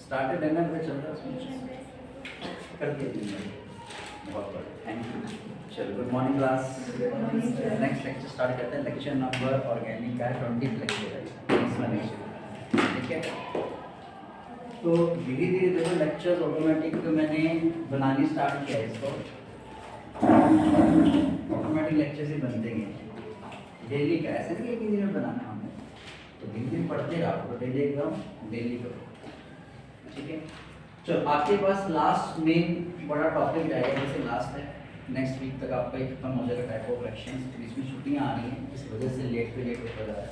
Started है ना, चल रहा है कर दिया तुमने, बहुत बढ़िया, थैंक यू। चलो good morning class. Next lecture start करते हैं। लेक्चर नंबर ऑर्गेनिक का 20 लेक्चर है, 20वां लेक्चर, ठीक है। तो धीरे धीरे देखो लेक्चर्स ऑटोमेटिक मैंने बनानी स्टार्ट किया है इसको, ऑटोमेटिक लेक्चर्स ही बनते गए डेली का, ऐसे नहीं एक ही दिन में बनाना हमने, तो दिन दिन पढ़ते रहो, तो डेली एकदम डेली करो, ठीक है। चलो आपके पास लास्ट मेन बड़ा टॉपिक रहेगा, जैसे लास्ट है, नेक्स्ट वीक तक आपका एक खत्म हो जाएगा टाइप ऑफ एक्शन, बीच में छुट्टियाँ आ रही हैं इस वजह से लेट पे लेट होता जा रहा है।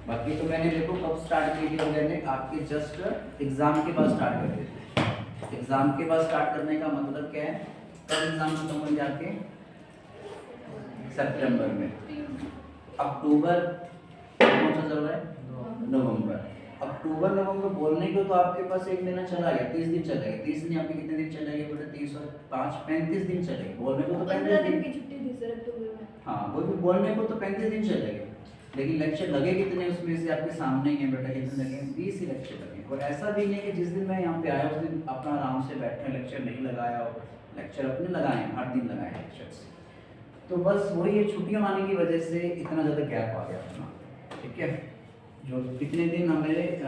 बाकी तो मैंने देखो कब स्टार्ट की थी, मैंने आपके जस्ट एग्जाम के बाद स्टार्ट कर दी थी। एग्जाम के बाद स्टार्ट करने का मतलब क्या है, कब एग्जाम खत्म हो जाके सितंबर में, अक्टूबर कौन सा चल रहा है, नवंबर, अक्टूबर नवंबर बोलने को तो आपके पास एक महीना चला गया, 30 दिन चला गया, 30 दिन आपके कितने दिन चले गए बेटा, 30 और 5 35 दिन चले गए, बोलने को तो 35 दिन की छुट्टी थी सर अक्टूबर में। हाँ वो भी बोलने को तो 35 दिन चले गए, लेकिन लेक्चर लगे कितने उसमें से आपके सामने ही है बेटा, कितने लगे, 20 ही लेक्चर लगे। और ऐसा भी नहीं कि जिस दिन मैं यहाँ पे आया उस दिन अपना आराम से बैठे लेक्चर नहीं लगाया हो, लेक्चर अपने लगाए, हर दिन लगाए लेक्चर्स। तो बस वही है, छुट्टियां आने की वजह से इतना ज़्यादा गैप आ गया अपना, ठीक है। जो कितने दिन हमें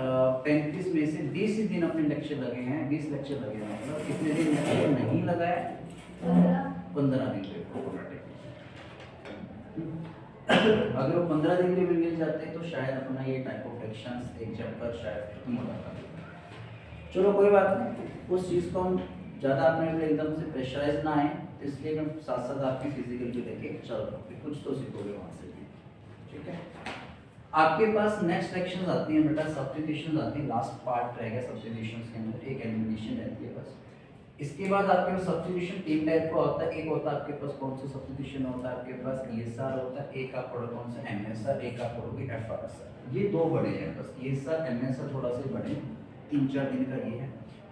35 में से 20 ही दिन अपने लेक्चर लगे हैं, 20 लेक्चर लगे हैं, मतलब कितने दिन लेक्चर नहीं लगाए, 15 दिन पे अगर वो 15 दिन के भी मिल जाते तो शायद अपना ये टाइप ऑफ एक्शंस एक चैप्टर शायद खत्म हो जाता। चलो कोई बात नहीं, उस चीज़ को हम ज़्यादा अपने लिए एकदम से प्रेशराइज ना आए, इसलिए मैं साथ साथ आपकी फिजिकल भी लेके चल रहा हूँ, कुछ तो सीखोगे वहाँ से भी, ठीक है। आपके पास नेक्स्ट सेक्शंस आती हैं बेटा, सब्स्टिट्यूशंस आती हैं, लास्ट पार्ट रहेगा सब्स्टिट्यूशंस के अंदर, एक एलिमिनेशन रहती है बस। इसके बाद आपके पास सब्स्टिट्यूशन तीन टाइप का होता है, एक होता है आपके पास कौन सा सब्स्टिट्यूशन होता है, आपके पास ईएसआर होता है, एक आप पढ़ो कौन सा एमएसआर, एक आप पढ़ोगे एफआरएसआर। ये दो बड़े हैं बस, ईएसआर एमएसआर थोड़ा से बड़े, 3-4 दिन का ये है,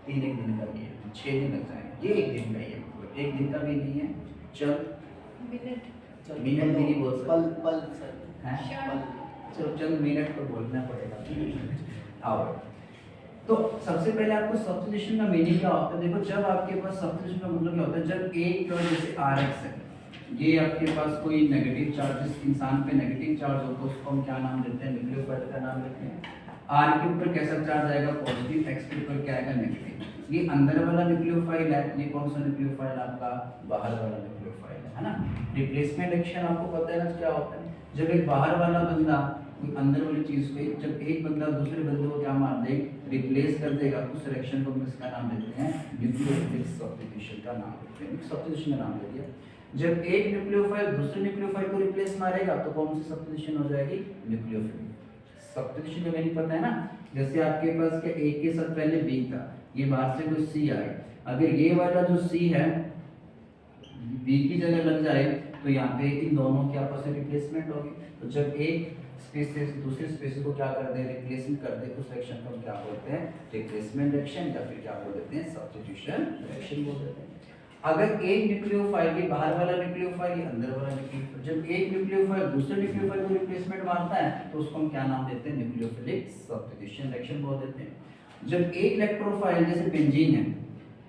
3-1 दिन का ये है, 6 दिन लग जाएंगे, ये 1 दिन का ही है, मतलब 1 दिन का भी नहीं है, चल मिनट भी नहीं बोल सकते, पल सर हैं चलो चंद मिनट तो बोलना पड़ेगा। आओ, तो सबसे पहले आपको सब्स्टिट्यूशन का मीनिंग क्या होता है, देखो जब आपके पास सब्स्टिट्यूशन का मतलब क्या होता है, जब एक जैसे RX है, ये आपके पास कोई नेगेटिव चार्ज, इंसान पे नेगेटिव चार्ज हो तो उसको हम क्या नाम देते हैं, न्यूक्लियोफाइल का नाम देते हैं। R के ऊपर कैसा चार्ज आएगा, पॉजिटिव, X के ऊपर क्या आएगा, नेगेटिव। ये अंदर वाला न्यूक्लियोफाइल है, ये कौन सा न्यूक्लियोफाइल आपका, बाहर वाला न्यूक्लियोफाइल है ना। रिप्लेसमेंट एक्शन आपको पता है ना क्या होता है, जब एक बाहर वाला बंदा कोई अंदर वाली चीज को, जब एक बंदा दूसरे बंदे को क्या मार दे, रिप्लेस कर देगा, उस रिएक्शन को हम इसका नाम देते हैं न्यूक्लियोफिलिक सब्स्टिट्यूशन का नाम देते हैं, सब्स्टिट्यूशन का नाम दे दिया। जब एक न्यूक्लियोफाइल दूसरे न्यूक्लियोफाइल को रिप्लेस मारेगा तो कौन सी सब्स्टिट्यूशन हो जाएगी, न्यूक्लियोफिलिक सब्स्टिट्यूशन का मीनिंग पता है ना, जैसे आपके पास क्या A के साथ पहले B था, ये बाहर से कोई C आए, अगर ये वाला जो C है B की जगह लग जाए तो यहाँ पे इन दोनों की आपस में रिप्लेसमेंट होगी। तो जब एक स्पेस दूसरे स्पेस को क्या कर दे, रिप्लेसमेंट कर दे, उस रिएक्शन को हम क्या बोलते हैं, रिप्लेसमेंट रिएक्शन, या फिर क्या बोल देते हैं, सब्स्टिट्यूशन रिएक्शन बोल देते हैं। अगर एक न्यूक्लियोफाइल के बाहर वाला न्यूक्लियोफाइल या अंदर वाला न्यूक्लियोफाइल, जब एक न्यूक्लियोफाइल दूसरे न्यूक्लियोफाइल को रिप्लेसमेंट मारता है तो उसको हम क्या नाम देते हैं, न्यूक्लियोफिलिक सब्स्टिट्यूशन रिएक्शन बोल देते हैं। जब एक इलेक्ट्रोफाइल जैसे बेंजीन है,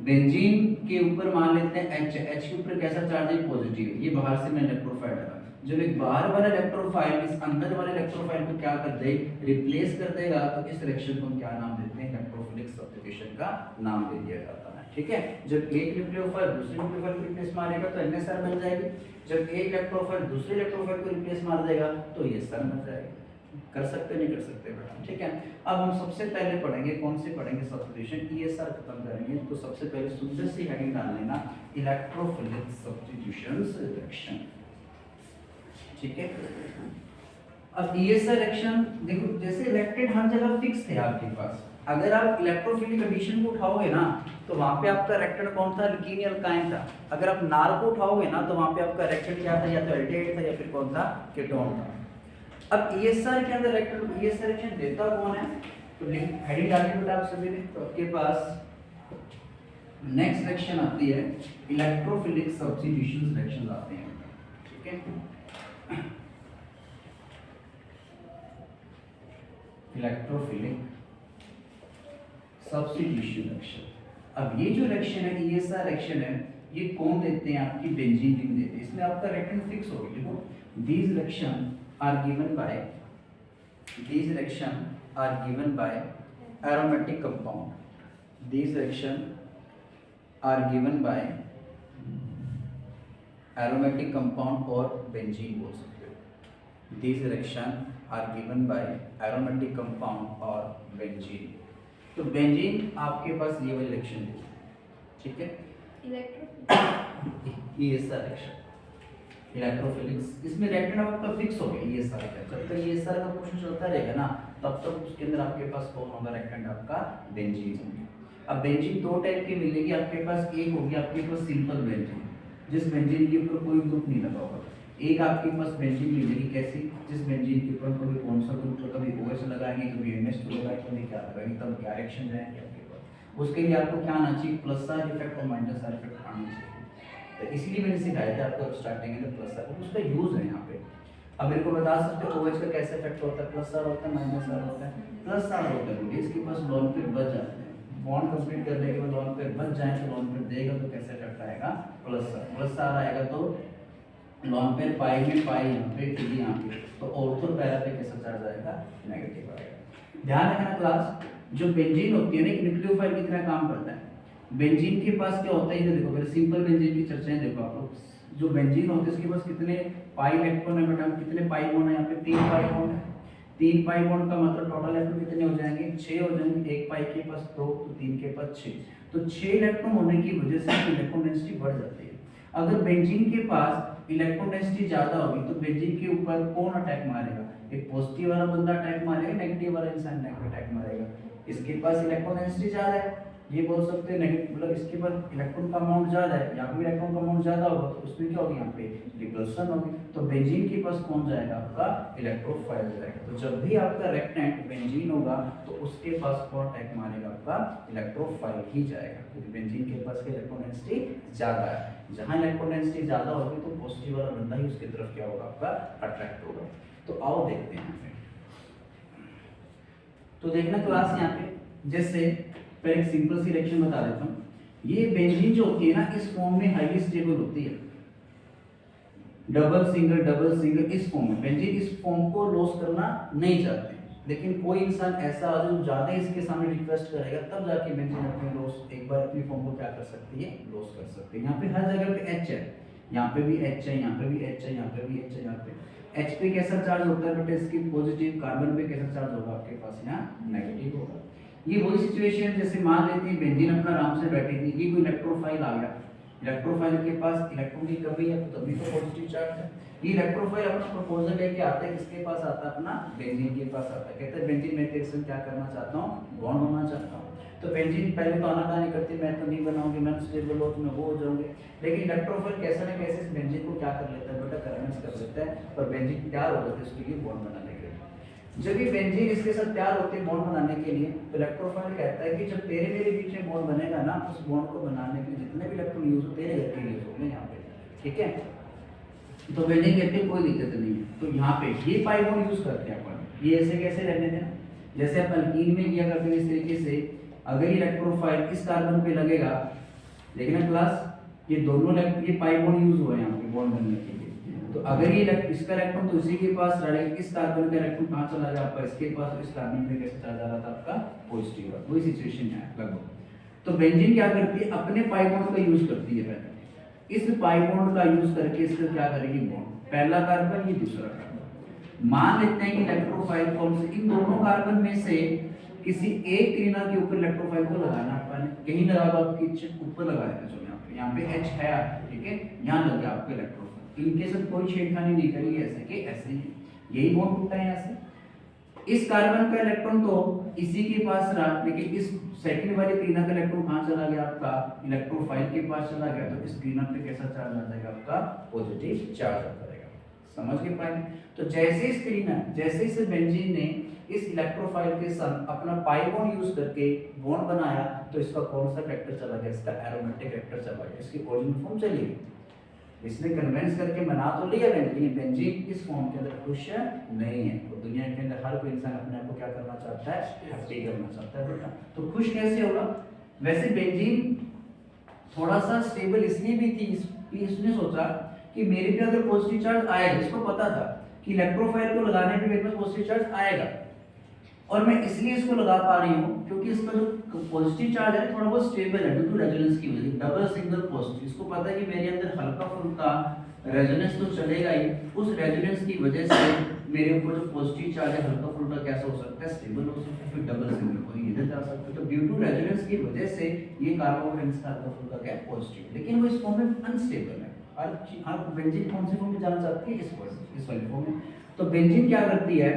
बेंजीन के ऊपर मान लेते हैं H, H के ऊपर कैसा चार्ज है, पॉजिटिव, ये बाहर से मैं इलेक्ट्रोफाइल डाला, जब एक बाहर वाला इलेक्ट्रोफाइल इस अंदर वाले इलेक्ट्रोफाइल को क्या कर दे, रिप्लेस कर देगा, तो इस रिएक्शन को हम क्या नाम देते हैं, इलेक्ट्रोफिलिक सब्स्टिट्यूशन का नाम दे दिया जाता है, ठीक है। जब एक न्यूक्लियोफाइल दूसरे न्यूक्लियोफाइल को रिप्लेस मारेगा तो NSR बन जाएगी, जब एक इलेक्ट्रोफाइल दूसरे इलेक्ट्रोफाइल को रिप्लेस मार देगा तो ESR बन जाएगी। कर सकते नहीं कर सकते बेटा, ठीक है। अब हम सबसे पहले पढ़ेंगे, कौन से पढ़ेंगे, सब्स्टिट्यूशन, ESR खत्म करेंगे, तो सबसे पहले सुंदर सी हेडिंग डाल लेना, इलेक्ट्रोफिलिक सब्स्टिट्यूशंस रिएक्शन, ठीक है। अब ESR रिएक्शन देखो, जैसे इलेक्ट्रेड हर जगह फिक्स थे आपके पास, अगर आप इलेक्ट्रोफिलिक एडिशन को उठाओगे ना तो वहां पे आपका रिएक्टेंट कौन था, अल्कीन अल्काइन था। अगर आप नार को उठाओगे ना तो वहां पे आपका रिएक्टेंट क्या था, या तो एल्डिहाइड था या फिर कौन था, कीटोन था। अब ESR के अंदर रिएक्टेंट ESR रिएक्शन देता कौन है, तो हेडिंग डालने बेटा आप सभी ने, तो आपके पास नेक्स्ट रिएक्शन आती है इलेक्ट्रोफिलिक सब्स्टिट्यूशन रिएक्शंस आते हैं, ठीक है। Electrophilic substitution reaction. अब ये जो रिएक्शन है ESR रिएक्शन है, ये कौन देते हैं? आपकी बेंजीन रिंग देते हैं। इसमें आपका रिएक्टेंट फिक्स हो गया। देखो these reaction are given by aromatic compound, these reaction are given by aromatic compound और बेंजीन बोल सकते हो। these reaction are given by aromatic compound और बेंजीन। तो बेंजीन आपके पास ये वाली रिएक्शन है, ठीक है। ESR रिएक्शन इलेक्ट्रोफिलिक्स, इसमें रिएक्टेंट आपका फिक्स हो गया ESR का। जब तक ESR का क्वेश्चन चलता रहेगा ना, तब तक उसके अंदर आपके पास कौन होगा? रिएक्टेंट आपका बेंजीन होगा। अब बेंजीन दो टाइप की मिलेगी आपके पास। एक होगी आपके पास सिंपल बेंजीन, जिस बेंजीन के ऊपर कोई ग्रुप नहीं लगा होगा। एक आपके पास बेंजीन मिलेगी कैसी? जिस बेंजीन के ऊपर कभी कौन सा ग्रुप, कभी OH लगाएंगे, कभी NH2 लगाएंगे, कभी क्या लगाएंगे, तब क्या रिएक्शन जाएंगे आपके पास। उसके लिए आपको क्या आना चाहिए? प्लस आर इफेक्ट और माइनस आर इफेक्ट आना चाहिए। तो इसलिए मैंने सिखाया था आपको स्टार्टिंग में प्लस आर, उसका यूज है यहाँ पे। अब मेरे को बता सकते हो OH का कैसे इफेक्ट होता है? प्लस आर होता है, माइनस आर होता है। प्लस आर होता है इसके पास लोन पेयर बच जाते हैं, बॉन्ड कंप्लीट करने के बाद लोन पेयर बच जाए तो लोन पेयर देगा तो कैसे इफेक्ट आएगा? प्लस आर आएगा तो लोन पेयर पाई में पाई यहाँ पे, फिर यहाँ पे, तो ऑर्थो पैरा पे कैसा चार्ज आएगा? नेगेटिव आएगा। ध्यान रखना क्लास, जो बेंजीन होती है ना, एक न्यूक्लियोफाइल की तरह काम करता है। बेंजीन के पास क्या होता है ये देखो, पहले सिंपल बेंजीन की चर्चाएं देखो आप लोग। जो बेंजीन होते हैं उसके पास कितने पाई इलेक्ट्रॉन है बेटा? कितने पाई बॉन्ड है? यहाँ पे 3 पाई बॉन्ड है। 3 पाई बॉन्ड का मतलब टोटल इलेक्ट्रॉन कितने हो जाएंगे? 6 हो जाएंगे। एक पाई के पास 2, तो 3 के पास 6, तो 6 इलेक्ट्रॉन होने की वजह से इलेक्ट्रॉन डेंसिटी बढ़ जाती है। अगर बेंजीन के पास इलेक्ट्रॉन डेंसिटी ज्यादा होगी तो बेंजीन के ऊपर कौन अटैक मारेगा? एक पॉजिटिव वाला बंदा अटैक मारेगा, नेगेटिव वाला इंसान अटैक मारेगा। इसके पास इलेक्ट्रॉन डेंसिटी ज्यादा है, ये बोल सकते हैं नेगेटिव, मतलब इसके पास इलेक्ट्रॉन का अमाउंट ज्यादा है, यहाँ पे इलेक्ट्रॉन का अमाउंट ज्यादा होगा तो उसमें क्या होगी? यहाँ पे रिपल्सन होगी। तो बेंजीन के पास कौन जाएगा? आपका इलेक्ट्रोफाइल जाएगा। तो जब भी आपका रिएक्टेंट बेंजीन होगा तो उसके पास कौन अटैक मारेगा? आपका इलेक्ट्रोफाइल ही जाएगा, क्योंकि बेंजीन के पास इलेक्ट्रॉन डेंसिटी ज्यादा है। जहां इलेक्ट्रॉन डेंसिटी ज्यादा होगी तो पॉजिटिव वाला बंदा ही उसकी तरफ क्या होगा? आपका अट्रैक्ट होगा। तो आओ देखते हैं यहाँ पे। तो देखना क्लास, यहाँ पे जैसे पहले एक सिंपल सी रिएक्शन बता देता हूँ। ये बेंजीन जो होती है ना, इस फॉर्म में हाईली स्टेबल होती है, डबल सिंगल इस फॉर्म में। बेंजीन इस फॉर्म को लॉस करना नहीं चाहते, लेकिन कोई इंसान ऐसा आ जो ज्यादा इसके सामने रिक्वेस्ट करेगा तब जाके बेंजीन अपने लॉस एक बार अपनी फॉर्म को क्या कर सकती है? लॉस कर सकती है। यहाँ पे हर जगह पे H है, यहाँ पे भी H है, यहाँ पे भी H है, यहाँ पे भी H है। यहाँ पे H पे कैसा चार्ज होता है बेटा? इसकी पॉजिटिव। कार्बन पे कैसा चार्ज होगा आपके पास? यहाँ नेगेटिव होगा। ये वही सिचुएशन जैसे मान लेते हैं बेंजीन अपना आराम से बैठी थी, ये कोई इलेक्ट्रोफाइल आ गया, इलेक्ट्रोफाइल के पास इलेक्ट्रॉन की कमी है तो तभी तो पॉजिटिव चार्ज है। ये इलेक्ट्रोफाइल अपना प्रपोजल लेके आता है, किसके पास आता है? अपना बेंजीन के पास आता है। कहते हैं बेंजीन मैं तेरे से क्या करना चाहता हूँ? बॉन्ड होना चाहता हूँ। तो बेंजीन पहले तो आनाकानी करती, मैं तो नहीं बनाऊंगी, मैं अनस्टेबल हो तो मैं वो हो जाऊंगी। लेकिन इलेक्ट्रोफाइल कैसे ना कैसे इस बेंजीन को क्या कर लेता है बेटा? कन्विंस कर लेता है, और बेंजीन तैयार हो जाता है उसके लिए बॉन्ड बनाने के लिए। जब ये बेंजीन इसके साथ तैयार होते हैं बॉन्ड बनाने के लिए, तो इलेक्ट्रोफाइल कहता है कि जब तेरे मेरे बीच में बॉन्ड बनेगा ना, उस बॉन्ड को बनाने के लिए जितने भी इलेक्ट्रॉन यूज हो तेरे घर के यूज होंगे यहाँ पे, ठीक है। तो बेंजीन कहते हैं कोई दिक्कत नहीं है। तो यहाँ पे ये पाई बॉन्ड यूज करते हैं अपन, ये ऐसे कैसे रहने देना, जैसे आप अल्कीन में किया करते हैं इस तरीके से। अगर इलेक्ट्रोफाइल इस कार्बन पे लगेगा, देखना क्लास, ये दोनों ये पाई बॉन्ड यूज हुआ है यहाँ पे बॉन्ड बनने के लिए। तो अगर ये इसका इलेक्ट्रॉन तो इसी के पास रहेगा, इस कार्बन का इलेक्ट्रॉन कहाँ चला गया आपका? इसके पास। इस कार्बन पे कैसे चार्ज आ रहा था आपका? पॉजिटिव। वही सिचुएशन है लगभग। तो बेंजीन क्या करती है? अपने पाई बॉन्ड का यूज करती है पहले। इस पाई बॉन्ड का यूज करके इसको क्या करेगी? बॉन्ड, पहला कार्बन ये दूसरा कार्बन। मान लेते हैं कि इलेक्ट्रोफाइल कौन से? इन दोनों कार्बन में से किसी एक त्रिना के ऊपर इलेक्ट्रोफाइल को लगाना अपन, कहीं लगा दो, आपकी इच्छा ऊपर लगाया जो यहाँ पे H है, ठीक है, यहाँ लग गया आपका इलेक्ट्रोफाइल। इनके साथ कोई छेड़खानी नहीं करी, ऐसे के ऐसे ही, यही बॉन्ड टूटा है यहाँ से। इस कार्बन का इलेक्ट्रॉन तो इसी के पास रहा, लेकिन इस सेकंड वाले त्रिना का इलेक्ट्रॉन कहाँ चला गया आपका? इलेक्ट्रोफाइल के पास चला गया। तो इस त्रिना पे कैसा चार्ज आ जाएगा आपका? पॉजिटिव चार्ज आ जाएगा। समझ के पाएंगे? तो जैसे इस त्रिना, जैसे इस बेंजीन ने इस इलेक्ट्रोफाइल के साथ अपना पाई बॉन्ड यूज करके बॉन्ड बनाया, तो इसका कौन सा कैरेक्टर चला गया? इसका एरोमेटिक कैरेक्टर चला गया, इसकी ओरिजिनल फॉर्म चली गई। इसने कन्विंस करके बना तो लिया, लेकिन बेंजीन इस फॉर्म के अंदर खुश नहीं है। दुनिया के अंदर हर कोई इंसान अपने आप को क्या करना चाहता है, हैप्पी करना चाहता है बेटा। तो खुश कैसे होगा? वैसे बेंजीन थोड़ा सा स्टेबल इसलिए भी थी कि इसने सोचा कि मेरे पे अगर पॉजिटिव चार्ज आएगा, इसको पता था कि इलेक्ट्रोफाइल को लगाने पे मेरे पास पॉजिटिव चार्ज आएगा, और मैं इसलिए इसको लगा पा रही हूँ क्योंकि इसका जो पॉजिटिव चार्ज है थोड़ा बहुत स्टेबल है ड्यू टू रेजोनेंस की वजह से, डबल सिंगल पॉजिटिव। इसको पता है कि मेरे अंदर हल्का फुल्का रेजोनेंस तो चलेगा ही, उस रेजोनेंस की वजह से मेरे ऊपर जो पॉजिटिव चार्ज है हल्का फुल्का कैसा हो सकता है, स्टेबल हो सकता है, फिर डबल सिंगल कोई इधर जा सकता है। तो ड्यू टू रेजोनेंस की वजह से ये कार्बोकेटाइंस का हल्का फुल्का क्या है, पॉजिटिव, लेकिन वो इस फॉर्म में अनस्टेबल है। आप बेंजीन कौन सी फॉर्म में जाना चाहते हैं, इस वाली फॉर्म में। तो बेंजीन क्या करती है,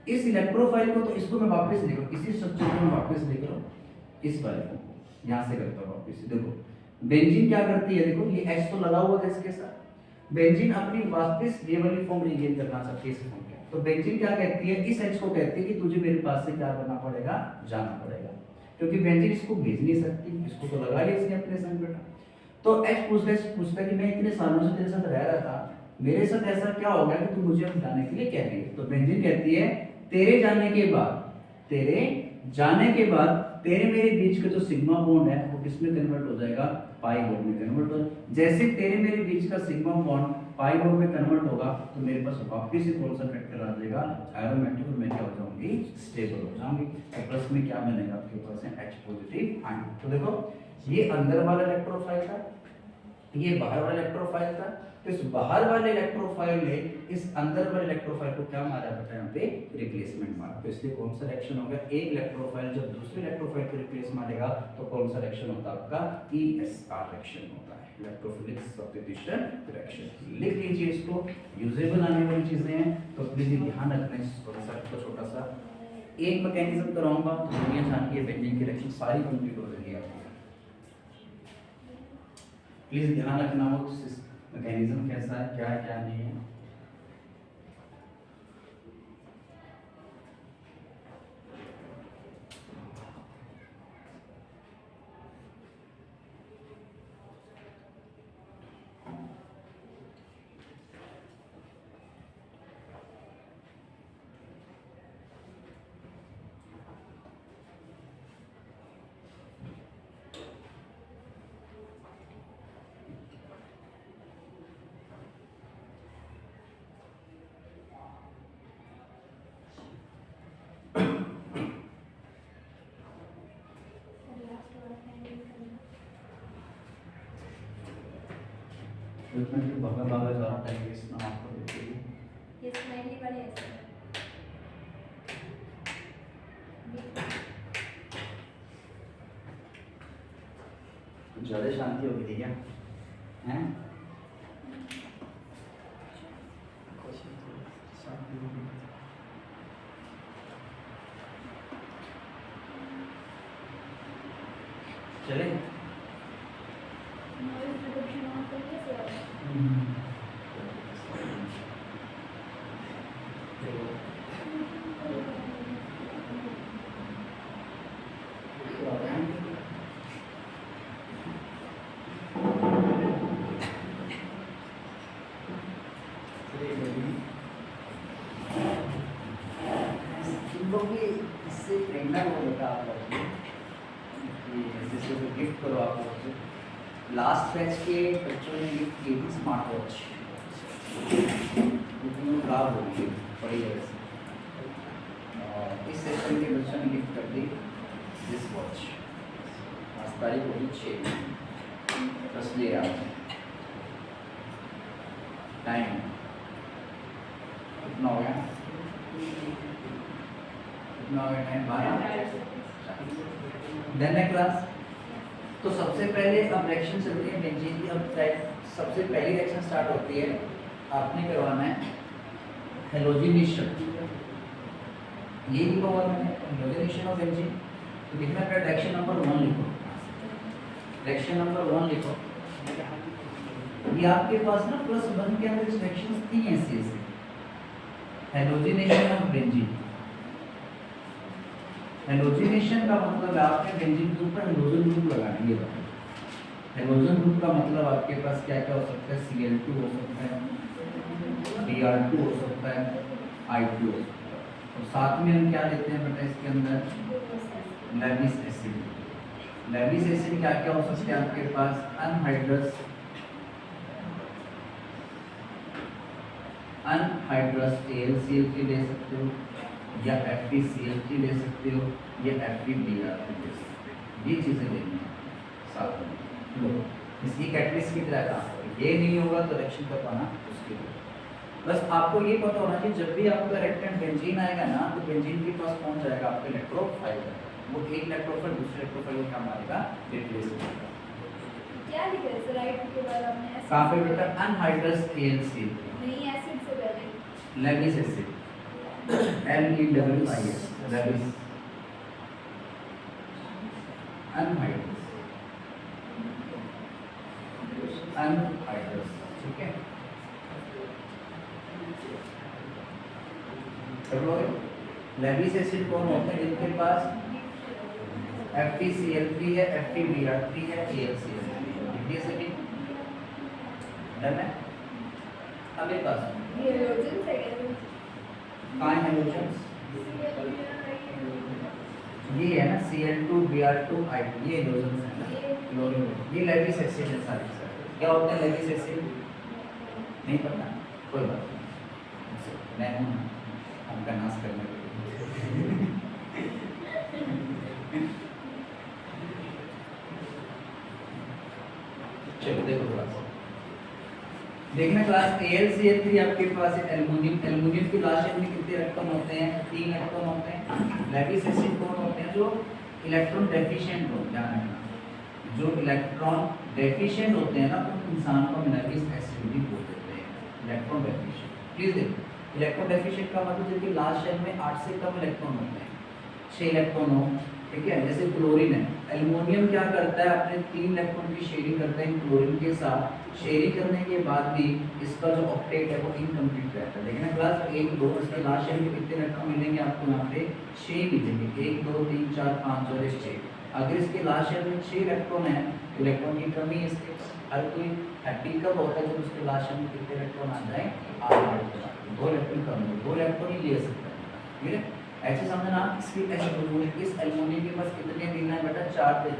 इस इलेक्ट्रोफाइल को, तो इसको मैं वापस लिख रहा हूं, इसी स्ट्रक्चर को मैं वापस लिख रहा हूं, इस वाले को यहां से करता हूं वापस। देखो बेंजीन क्या करती है, देखो ये H तो लगा हुआ है इसके साथ, बेंजीन अपनी वापस ये वाली फॉर्म रीगेन करना चाहती है इस फॉर्म के। तो बेंजीन क्या कहती है, इस H को कहती है कि तुझे मेरे पास से क्या करना पड़ेगा, जाना पड़ेगा, क्योंकि बेंजीन इसको भेज नहीं सकती, इसको तो लगा लिया इसने अपने संग बेटा। तो H पूछता है कि मैं इतने सालों से तेरे साथ रह रहा था, मेरे साथ ऐसा क्या हो गया कि तू मुझे अब जाने के लिए कह रही है। तो बेंजीन कहती है तेरे जाने के बाद तेरे मेरे बीच का जो सिग्मा बॉन्ड है वो किस में कन्वर्ट हो जाएगा, पाई बॉन्ड में कन्वर्ट हो। जैसे तेरे मेरे बीच का सिग्मा बॉन्ड पाई बॉन्ड में कन्वर्ट होगा तो मेरे पास वापस से कौन सा फैक्टर आ जाएगा, एरोमेटिक, और मैं क्या हो जाऊंगी, स्टेबल हो जाऊंगी। तो प्लस में क्या बनेगा आपके पास है, H पॉजिटिव आयन। तो देखो ये अंदर वाला इलेक्ट्रोफाइल था, ये बाहर वाला इलेक्ट्रोफाइल था। तो इस बाहर वाले इलेक्ट्रोफाइल ने इस अंदर वाले इलेक्ट्रोफाइल को क्या मारा बेटा, यहाँ पे रिप्लेसमेंट मारा। तो इसलिए कौन सा रिएक्शन होगा, एक इलेक्ट्रोफाइल जब दूसरे इलेक्ट्रोफाइल को रिप्लेस मारेगा तो कौन सा रिएक्शन होता है आपका, ESR रिएक्शन होता है, इलेक्ट्रोफिलिक सब्स्टिट्यूशन रिएक्शन। लिख लीजिए इसको, यूजेबल आने वाली चीजें हैं तो प्लीज ध्यान रखना है। थोड़ा सा छोटा सा एक मैकेनिज्म कराऊंगा तो दुनिया जान के बेंजीन की रिएक्शन सारी कंप्लीट हो जाएगी आपकी। प्लीज ध्यान रखना वो मैकेनिज्म कैसा है, क्या है क्या नहीं है। उसमें भागा भागा ज़्यादा टाइम वेस्ट ना आपको देखिए, ये स्माइली वाले ऐसे ज़्यादा शांति होगी क्या हैं, चले इससे प्रेरणा हो बेटा आप लोग जैसे गिफ्ट करो आप लोग से। लास्ट बैच के बच्चों ने गिफ्ट की थी स्मार्ट वॉच, खराब हो गई बड़ी वजह से, और इस सेशन के बच्चों ने गिफ्ट कर दी दिस वॉच। आज तारीख होगी 6 बस ले आप टाइम कितना हो गया, कितना हो गया टाइम 12। Then next class. तो सबसे पहले अब रिएक्शन चलती है बेंजीन की। अब सबसे पहली रिएक्शन स्टार्ट होती है, आपने करवाना है हेलोजिनेशन। ये लिखा हुआ मैंने हेलोजिनेशन ऑफ बेंजीन। तो लिखना है रिएक्शन नंबर 1 लिखो, रिएक्शन नंबर 1 लिखो। ये आपके पास ना +1 के अंदर रिएक्शंस थी ऐसी ऐसी। हेलोजिनेशन ऑफ बेंजीन, हेलोजिनेशन का मतलब है आपने बेंजीन के ऊपर हेलोजन ग्रुप लगाना। ये हेलोजन ग्रुप का मतलब आपके पास क्या क्या हो सकता है, Cl2 हो सकता है, Br2 हो सकता है, I2 हो सकता है। तो साथ में हम क्या लेते हैं बेटा इसके अंदर लेविस एसिड। लेविस एसिड क्या क्या हो सकते हैं आपके पास, अनहाइड्रस AlCl3 ले सकते हो, या FeCl3 ले सकते हो, या FeBr3 ले सकते हो। ये चीजें लेनी है साथ में। लो इसकी कैटलिस्ट की तरह काम करें, ये नहीं होगा तो रिएक्शन कर पाना उसके लिए। बस आपको ये पता होना चाहिए जब भी आपका रिएक्टेंट बेंजीन आएगा ना, तो बेंजीन के पास पहुंच जाएगा आपका इलेक्ट्रोफाइल, वो एक इलेक्ट्रोफाइल दूसरे इलेक्ट्रोफाइल का काम आएगा रिप्लेस करेगा। क्या लिखा है सर राइट के बाद आपने कहां पे बेटा, अनहाइड्रस AlCl नहीं एसिड से पहले Lewis acid LEWIS Lewis anhydrous ठीक है। लेविस एसिड कौन होते हैं जिनके पास FeCl3 है, FeBr3 है, AlCl3 ये सभी डन है। अब एक बात ये हाइड्रोजन से कहाँ है हाइड्रोजन, ये है ना Cl2Br2 I2, ये हाइड्रोजन है ना क्लोरीन, ये लेविस एसिड है सारी सर। क्या होता है लेविस एसिड, नहीं पता, कोई बात नहीं, मैं हूँ हमका नाश करने के लिए। चलो देखो क्लास, देखना क्लास AlCl3 आपके पास है एल्युमिनियम, एल्युमिनियम की लास्ट में कितने इलेक्ट्रॉन होते हैं, 3 इलेक्ट्रॉन होते हैं। लेविस एसिड कौन होते हैं, जो इलेक्ट्रॉन डेफिशिएंट हो, ध्यान रखना, जो इलेक्ट्रॉन डेफिशिएंट होते हैं ना, तो इंसान को लेविस एसिड भी बोल देते हैं, इलेक्ट्रॉन डेफिशिएंट। प्लीज देखो, इलेक्ट्रॉन डेफिशिएंट का मतलब जबकि लास्ट शेल में 8 से कम इलेक्ट्रॉन होते हैं, 6 इलेक्ट्रॉन हो, ठीक है। जैसे क्लोरीन है, एल्युमिनियम क्या करता है, अपने 3 इलेक्ट्रॉन की शेयरिंग करता है क्लोरीन के साथ, शेयरिंग करने के बाद भी इसका जो ऑक्टेट है वो इनकम्प्लीट रहता है। देखना क्लास 1 2 इसके लास्ट शेल में कितने इलेक्ट्रॉन मिलेंगे आपको, यहाँ पे 6 मिलेंगे, 1 2 3 4 5 और 6। अगर इसके लास्ट शेल में 6 इलेक्ट्रॉन है, इलेक्ट्रॉन की कमी है इसके, हर कोई हैप्पी कब होता है जब उसके लास्ट शेल में कितने इलेक्ट्रॉन आ जाए, 8 इलेक्ट्रॉन, 2 इलेक्ट्रॉन कम हो, 2 इलेक्ट्रॉन ही ले सकता है, ठीक है। ऐसे समझना, इसकी इस एल्युमिनियम के पास कितने दिन है बेटा, 4 दिन,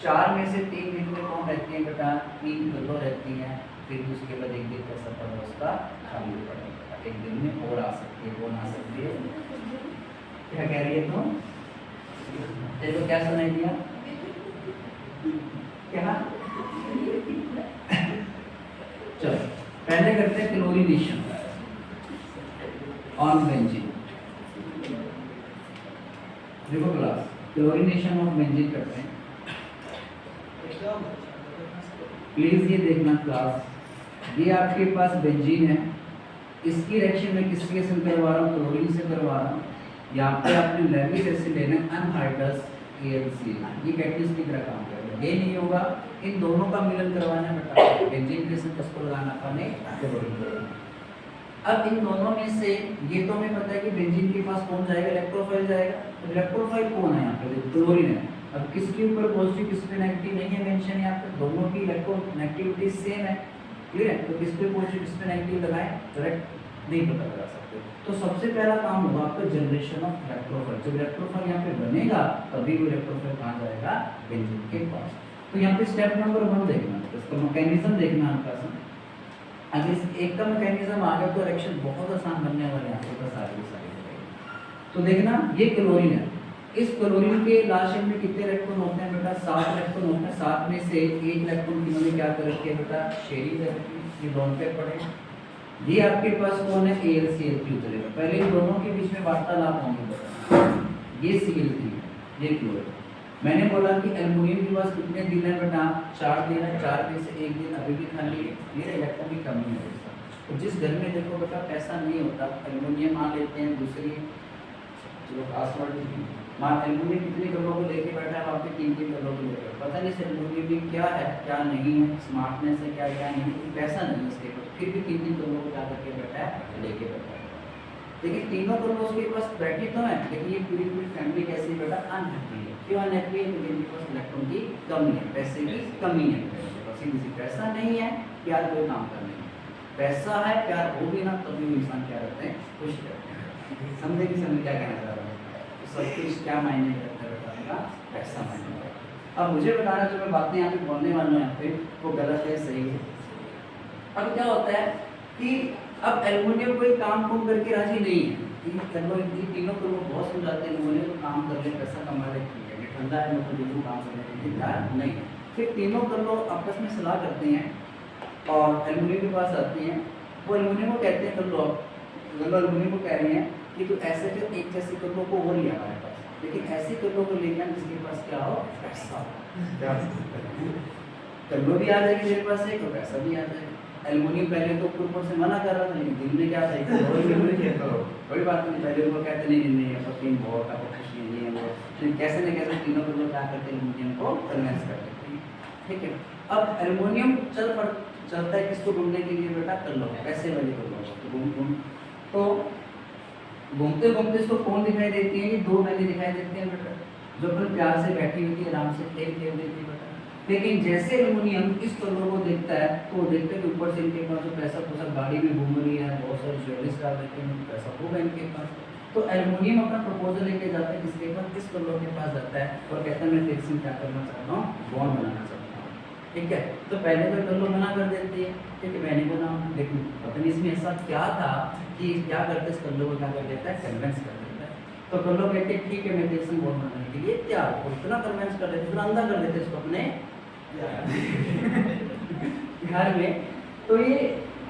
4 में से 3 दिन में कौन रहती है बेटा, 3 कलो रहती है, फिर उसके बाद एक दिन का सफर है उसका खाली पड़ेगा, एक दिन में और आ सकती है, कौन आ सकती है, क्या कह रही है तुम, देखो क्या सुनाई दिया, क्या चलो पहले करते हैं क्लोरीनेशन ऑन बेंजीन। देखो क्लास, क्लोरीनेशन ऑफ बेंजीन करते हैं, प्लीज ये देखना क्लास, ये आपके पास बेंजीन है, इसकी रिएक्शन में किसके से करवा रहा हूँ, क्लोरीन से करवा रहा हूँ। यहाँ पे आपने लेविस एसिड लेना, अनहाइड्रस AlCl, ये कैटलिस्ट की तरह काम करेगा, ये नहीं होगा, इन दोनों का मिलन करवाना है, बेंजीन के साथ किसको लगाना अपने क्लोरीन। अब इन दोनों में से ये तो हमें पता है कि बेंजीन के पास कौन जाएगा, इलेक्ट्रोफाइल जाएगा, तो इलेक्ट्रोफाइल कौन है यहाँ पे, क्लोरीन है। अब किसके ऊपर पॉजिटिव किस पे नेगेटिव नहीं है मेंशन यहाँ पे, दोनों की इलेक्ट्रोनेगेटिविटी सेम है, क्लियर है। तो किस पे पॉजिटिव किस पे नेगेटिव लगाएं, करेक्ट नहीं पता लगा सकते। तो सबसे पहला काम होगा आपका जनरेशन ऑफ इलेक्ट्रोफाइल, जब इलेक्ट्रोफाइल यहाँ पे बनेगा तभी वो इलेक्ट्रोफाइल कहाँ जाएगा, बेंजीन के पास। तो यहाँ पे स्टेप नंबर 1 देखना, इसका मैकेनिज्म देखना हल्का सा, अगर इस एक का मैकेनिज्म आ गया तो रिएक्शन बहुत आसान बनने वाले हैं आपके पास सारी। तो देखना ये क्लोरीन है, इस क्लोरीन के लास्ट शेल में कितने इलेक्ट्रॉन होते हैं बेटा, 7 इलेक्ट्रॉन होते हैं, 7 में से 1 इलेक्ट्रॉन की मैंने क्या कर रखी है बेटा, शेयरिंग कर रखी है, ये दोनों पे पड़े। ये आपके पास कौन है, AlCl3 उतरेगा, पहले इन दोनों के बीच में वार्तालाप होंगे बेटा, ये Cl3 ये क्लोरीन। मैंने बोला कि एल्युमिनियम के पास कितने दिन है बेटा, 4 दिन है, 4 में से 1 दिन अभी भी खाली है, ये इलेक्ट्रॉन की कमी है। तो जिस घर में देखो बेटा पैसा नहीं होता, एल्युमिनियम मान लेते हैं, दूसरी चलो पासवर्ड मान एल्युमिनियम कितने कलरों को लेके बैठा है, वहाँ पे 3 कलरों को लेकर, पता नहीं एल्युमिनियम में क्या है क्या नहीं है, स्मार्टनेस है क्या क्या नहीं, क्योंकि पैसा नहीं है उसके पास, फिर भी 3 कलरों को क्या करके बैठा है, लेके बैठा है। लेकिन तीनों कलर उसके पास बैठी तो है, लेकिन ये पूरी पूरी फैमिली कैसी बेटा, अनहैप्पी है। क्यों अनहैप्पी है, क्योंकि इनके पास इलेक्ट्रॉन की कमी है, पैसे की कमी है, सीधी सी पैसा नहीं है, प्यार कोई काम करने, पैसा है प्यार हो भी ना तब भी इंसान क्या करते हैं, खुश रहते हैं। समझे कि समझे क्या कहना चाह रहा हूँ? तो सब कुछ क्या मायने रखता है बताऊंगा, पैसा मायने रखता है। अब मुझे बताना जो मैं बातें यहाँ पे बोलने वाला हूँ यहाँ पे वो गलत है सही है। अब क्या होता है कि अब एल्युमिनियम कोई काम को करके राजी नहीं है कि तीनों को लोग बहुत समझाते हैं एल्युमिनियम को काम कर ले पैसा कमा ले, ठीक है, ये ठंडा है मतलब बिल्कुल काम करने के लिए तैयार नहीं है। फिर तीनों कर लोग आपस में सलाह करते हैं और एल्युमिनियम के पास आते हैं। वो एल्युमिनियम को कहते हैं कर लो एल्युमिनियम को कह रहे हैं कि तू ऐसे जो एक जैसे कर लो को वो लिया हमारे पास, लेकिन ऐसे कर लो को लेकर जिसके पास क्या हो पैसा कर लो भी आ जाएगी मेरे पास एक और पैसा भी आ जाएगा। एल्युमिनियम पहले तो ऊपर से मना कर रहा था, लेकिन दिन में क्या था कोई बात नहीं, पहले वो कहते नहीं प्रोटीन बहुत है कुछ नहीं है वो, लेकिन कैसे न कैसे तीनों को लोग क्या करते हैं एल्युमिनियम को कन्वेंस कर देते हैं, ठीक है। अब एल्युमिनियम चलता है किसको ढूंढने के लिए बेटा कर लो पैसे वाले कर लो, तो घूमते घूमते इसको कौन दिखाई देती है, ये दो पहले दिखाई देती है बेटा, जो अपन प्यार से बैठी हुई थी आराम से एक देख देती है बेटा। लेकिन जैसे एल्युमिनियम इस कलर को देखता है तो वो देखते हैं कि ऊपर से इनके पास जो पैसा पूसा गाड़ी में घूम रही है, बहुत सारे ज्वेलरीज डाल देते हैं, पैसा होगा इनके पास। तो एल्युमिनियम अपना प्रपोजल लेके जाता है किसके पास, इस कलर के पास जाता है और कहता है मैं तेरे से क्या करना चाहता हूँ, बॉन्ड बनाना चाहता हूँ, ठीक है। तो पहले तो कलर मना कर देती है, ठीक है मैंने बनाऊँ, लेकिन पता नहीं इसमें ऐसा क्या था कि क्या करते इस कलर को क्या कर देता है कन्वेंस कर देता है। तो कलर कहते हैं ठीक है मैं तेरे से बॉन्ड बनाने के लिए तैयार हूँ, इतना कन्वेंस कर देते, इतना अंधा कर देते इसको अपने घर में। तो ये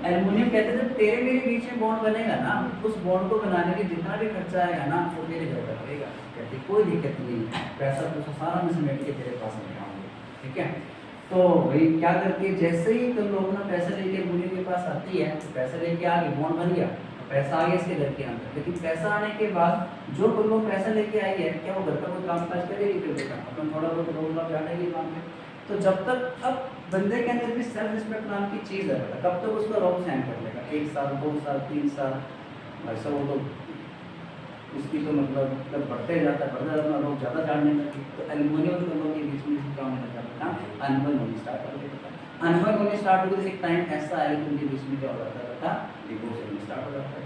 एल्युमिनियम कहते हैं जब तेरे मेरे बीच में बॉन्ड बनेगा ना, उस बॉन्ड को बनाने के जितना भी खर्चा आएगा ना वो तेरे घर का पड़ेगा, कहते कोई दिक्कत नहीं, पैसा तो सारा में समेट के तेरे पास ले आऊंगे, ठीक है। तो भाई क्या करती है, जैसे ही तुम लोग अपना पैसा लेके एल्युमिनियम के पास आती है तो पैसा लेके आ गई, बॉन्ड बन गया, पैसा आ गया इसके घर के अंदर। लेकिन पैसा आने के बाद जो तुम लोग पैसा लेके आई है क्या वो घर का कोई काम काज करेगी, फिर बेटा अपन थोड़ा बहुत रोज बैठेगी काम पे। तो जब तक अब बंदे के अंदर भी सेल्फ रिस्पेक्ट नाम की चीज़ है, कब तक उसका रोब सहन कर लेगा, 1 साल 2 साल 3 साल ऐसा, वो तो उसकी तो मतलब बढ़ते जाता है रोग ज़्यादा जानने लगे। तो एल्युमिनियम दोनों के बीच में क्या होने लगा, अनबन होनी स्टार्ट हो गई। अनबन होनी स्टार्ट हो गई, एक टाइम ऐसा आएगा कि उनके बीच में क्या हो जाता था, डिवोर्स होना स्टार्ट हो जाता है।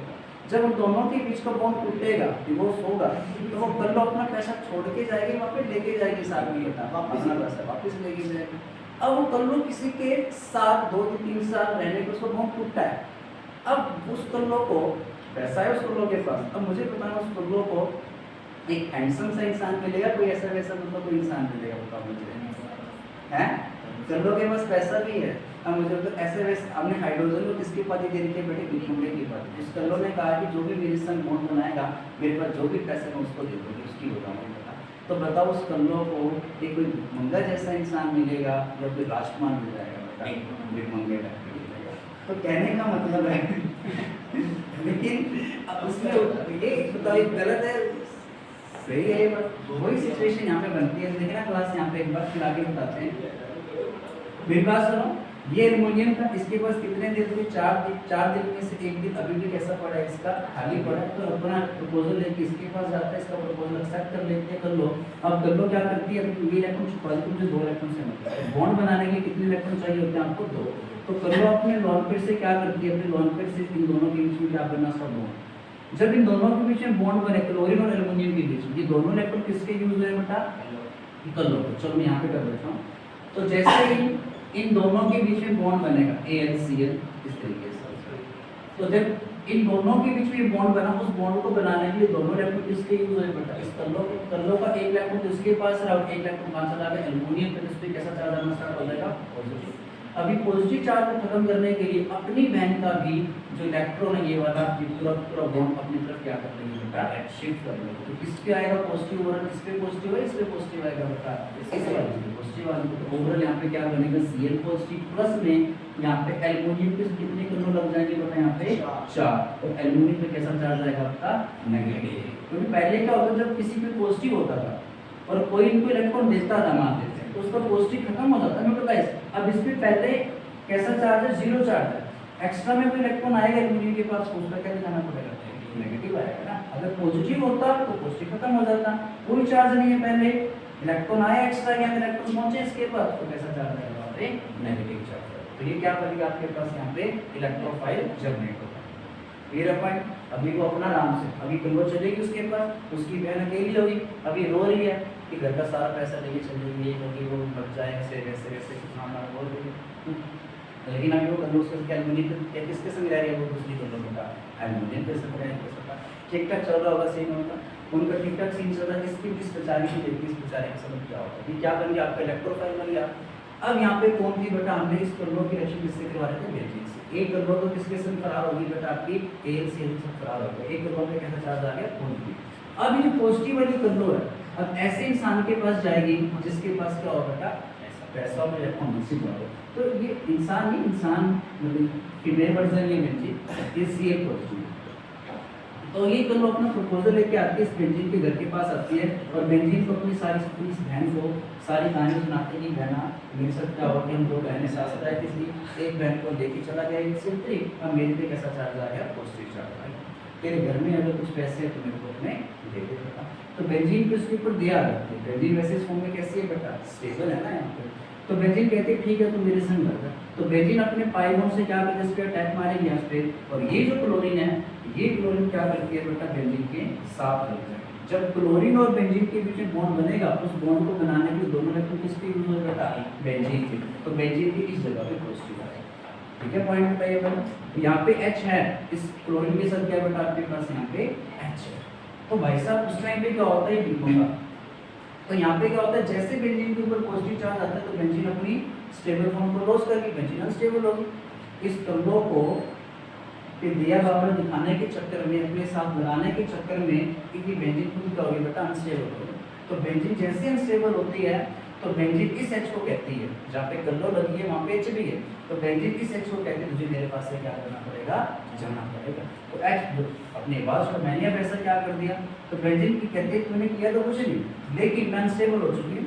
जब उन दोनों के बीच का बॉन्ड टूटेगा, डिवोर्स होगा, तो वो कल अपना पैसा छोड़ के जाएगी, वहाँ पे लेके जाएगी साथ में बेटा, वापस पैसा वापस लेके जाएगी। अब वो कल्लू किसी के साथ 2-3 साल रहने के उसको बॉन्ड टूटता है, अब उस कल्लो को पैसा है उस कल्लो के पास, अब मुझे बताना उस कल्लो को एक हैंडसम सा इंसान मिलेगा, कोई ऐसा वैसा मतलब कोई इंसान मिलेगा, बताओ मुझे, है कल्लो के पास पैसा भी है। अब मुझे तो ऐसे वैसे हमने हाइड्रोजन को किसकी उपाधि दे रखी है बेटे, बिल्कुल की उपाधि। उस कल्लो ने कहा कि जो भी मेरे संग बॉन्ड बनाएगा मेरे पास जो भी पैसे मैं उसको दे दूँगी, उसकी होगा मैं बता। तो बताओ उस कल्लो को एक कोई मंगा जैसा इंसान मिलेगा या कोई राजकुमार मिल जाएगा बेटा, भिखमंगे टाइप का मिलेगा। तो कहने का मतलब है लेकिन उसमें ये बताओ गलत है सही है, वही सिचुएशन यहाँ पे बनती है। देखना क्लास यहाँ पे एक बार फिर आगे बताते हैं। मेरी बात सुनो, ये एल्युमिनियम था, इसके पास कितने दिन थे, 4 दिन में से एक दिन अभी भी कैसा पड़ा है, इसका खाली पड़ा है। तो अपना प्रपोजल लेके इसके पास जाता है, इसका प्रपोजल एक्सेप्ट कर लेते हैं, कर लो। अब कर लो क्या करती है, ये इलेक्ट्रॉन छुपा देती है, 2 इलेक्ट्रॉन से मतलब बॉन्ड बनाने के कितने इलेक्ट्रॉन चाहिए होते हैं आपको, 2। तो कर लो अपने लॉन पेयर से क्या करती है, अपने लॉन पेयर से इन दोनों के बीच में क्या करना, सब बॉन्ड। जब इन दोनों के बीच में बॉन्ड बने क्लोरीन और एल्युमिनियम के बीच में, ये दोनों इलेक्ट्रॉन किसके यूज हुए बेटा, कर लो। चलो मैं यहाँ पे कर देता हूँ। तो जैसे ही इन दोनों के बीच में बॉन्ड बनेगा AlCl इस तरीके से, तो जब इन दोनों के बीच में बॉन्ड बना, उस बॉन्ड को बनाने के लिए दोनों इलेक्ट्रॉन किसके यूज हुए बेटा, इस कल्लो का एक इलेक्ट्रॉन तो इसके पास रहा, एक इलेक्ट्रॉन कहां चला गया, एल्युमिनियम पे, इस पे कैसा चार्ज आना स्टार्ट हो जाएगा, पॉजिटिव। अभी पॉजिटिव चार्ज को खत्म करने के लिए अपनी बहन का भी जो इलेक्ट्रॉन है ये वाला पूरा बॉन्ड अपनी तरफ क्या कर लेंगे बेटा, शिफ्ट कर लेंगे। तो किस पे आएगा पॉजिटिव, ओवरऑल इस पे पॉजिटिव है, इस पे पॉजिटिव आएगा बेटा, इस वाले पे पॉजिटिव वाले। तो ओवरऑल यहाँ पे क्या बनेगा, Cl पॉजिटिव प्लस में यहाँ पे एल्युमिनियम पे कितने किलो लग जाएंगे बेटा, यहाँ पे 4। तो एल्युमिनियम पे कैसा चार्ज आएगा आपका, नेगेटिव। क्योंकि पहले क्या होता जब किसी पे पॉजिटिव होता था और कोई इनको इलेक्ट्रॉन देता था, मान लेते हैं, तो उसका पॉजिटिव खत्म हो जाता है गाइस। अब इस पे पहले कैसा चार्ज है, 0 चार्ज है, एक्स्ट्रा में कोई इलेक्ट्रॉन आएगा एल्युमिनियम के पास, उसका क्या जाना पड़ेगा, नेगेटिव आएगा ना। अगर पॉजिटिव होता तो पॉजिटिव खत्म हो जाता, कोई चार्ज नहीं है, पहले इलेक्ट्रॉन आया एक्स्ट्रा, यहाँ पे इलेक्ट्रॉन पहुंचे इसके पास, तो कैसा चार्ज आएगा वहाँ पे, नेगेटिव चार्ज। तो ये क्या बनेगा आपके पास, यहाँ पे इलेक्ट्रोफाइल जनरेट होता है। क्लियर है पॉइंट। अभी वो अपना नाम से, अभी कल वो चलेगी उसके पास, उसकी बहन अकेली होगी, अभी रो रही है कि घर का सारा पैसा लेके चलेगी, ये होगी वो मर जाए, ऐसे वैसे वैसे खाना बोल रही है। लेकिन अभी वो कल उसके एल्यूमिनियम क्या किसके संग रह रही है, वो दूसरी कल बेटा एल्यूमिनियम के संग रह रही है। ठीक ठाक चल रहा होगा सीन उनका ठीक ठाक सीन चल रहा है, इसकी किस बेचारी की देखिए, इस बेचारे का समझ क्या होता है, ये क्या बन गया आपका इलेक्ट्रोफाइल बन गया। अब यहाँ पे कौन थी बेटा, हमने इस कलरों की रिएक्शन किससे करवा रहे थे, बेंजीन से। एक कलर तो किसके संग फरार होगी बेटा, आपकी AlCl से फरार होगी, एक कलर में कैसा चार्ज आ गया, पॉजिटिव। अब ये पॉजिटिव वाली कलर है, अब ऐसे इंसान के पास जाएगी जिसके पास क्या होगा बेटा, पैसा में इलेक्ट्रॉन मिक्सिंग होगा, तो ये इंसान ही इंसान मतलब फीमेल वर्जन ये बेंजीन ये Cl पॉजिटिव। तो ये कल वो अपना प्रपोजल लेके आती है, इस बेंजीन के घर के पास आती है और बेंजीन को अपनी सारी इस बहन को सारी कहानी सुनाते कि बहना मेरे साथ क्या हुआ कि हम दो बहनें साथ साथ रहती थी, एक बहन को लेके चला गया एक सिंपली, अब मेरे पे कैसा चार्ज आ गया, पॉजिटिव चार्ज आ गया, तेरे घर में अगर कुछ पैसे हैं तो मेरे को अपने दे दे बेटा। तो बेंजीन पे उसके ऊपर दिया रहता है, बेंजीन वैसे इस फॉर्म में कैसी है बेटा, स्टेबल है ना यहाँ पे। तो बेंजीन कहते हैं ठीक है तुम मेरे संग लग जा, तो बेंजीन अपने पाई बॉन्ड से क्या करते हैं, इस पे अटैक मारेगी यहाँ पे, और ये जो क्लोरीन है, ये क्लोरीन क्या करती है बेटा, बेंजीन के साथ लग जाएगी। जब क्लोरीन और बेंजीन के बीच में बॉन्ड बनेगा, उस बॉन्ड को बनाने के लिए दोनों इलेक्ट्रॉन किसके यूज होगा बेटा, बेंजीन के, तो बेंजीन की इस जगह पे पॉजिटिव आएगा। ठीक है, पॉइंट बताइए बेटा। तो यहाँ पे H है, इस क्लोरीन के साथ क्या बेटा आपके पास यहाँ पे H है। तो भाई साहब उस टाइम पे क्या होता है, लिखूंगा तो यहाँ पे क्या होता है, जैसे बेंजीन के ऊपर पॉजिटिव चार्ज आता है तो बेंजीन अपनी स्टेबल फॉर्म को लॉस करके बेंजीन अनस्टेबल होगी। इस कलरों को दिया बाबर दिखाने के चक्कर में, अपने साथ लगाने के चक्कर में कि बेंजीन खुद क्या होगी बेटा, अनस्टेबल होगी। तो बेंजीन जैसे अनस्टेबल होती है तो बेंजीन इस H को कहती है, जहाँ पे कल्लो लगी है वहाँ पे H भी है, तो बेंजीन इस H को कहती है तुझे मेरे पास से क्या करना पड़ेगा, जाना पड़ेगा। तो H अपने बात को मैंने अब ऐसा क्या कर दिया, तो बेंजीन की कहती है तुमने किया तो कुछ नहीं, लेकिन मैं अनस्टेबल हो चुकी हूँ,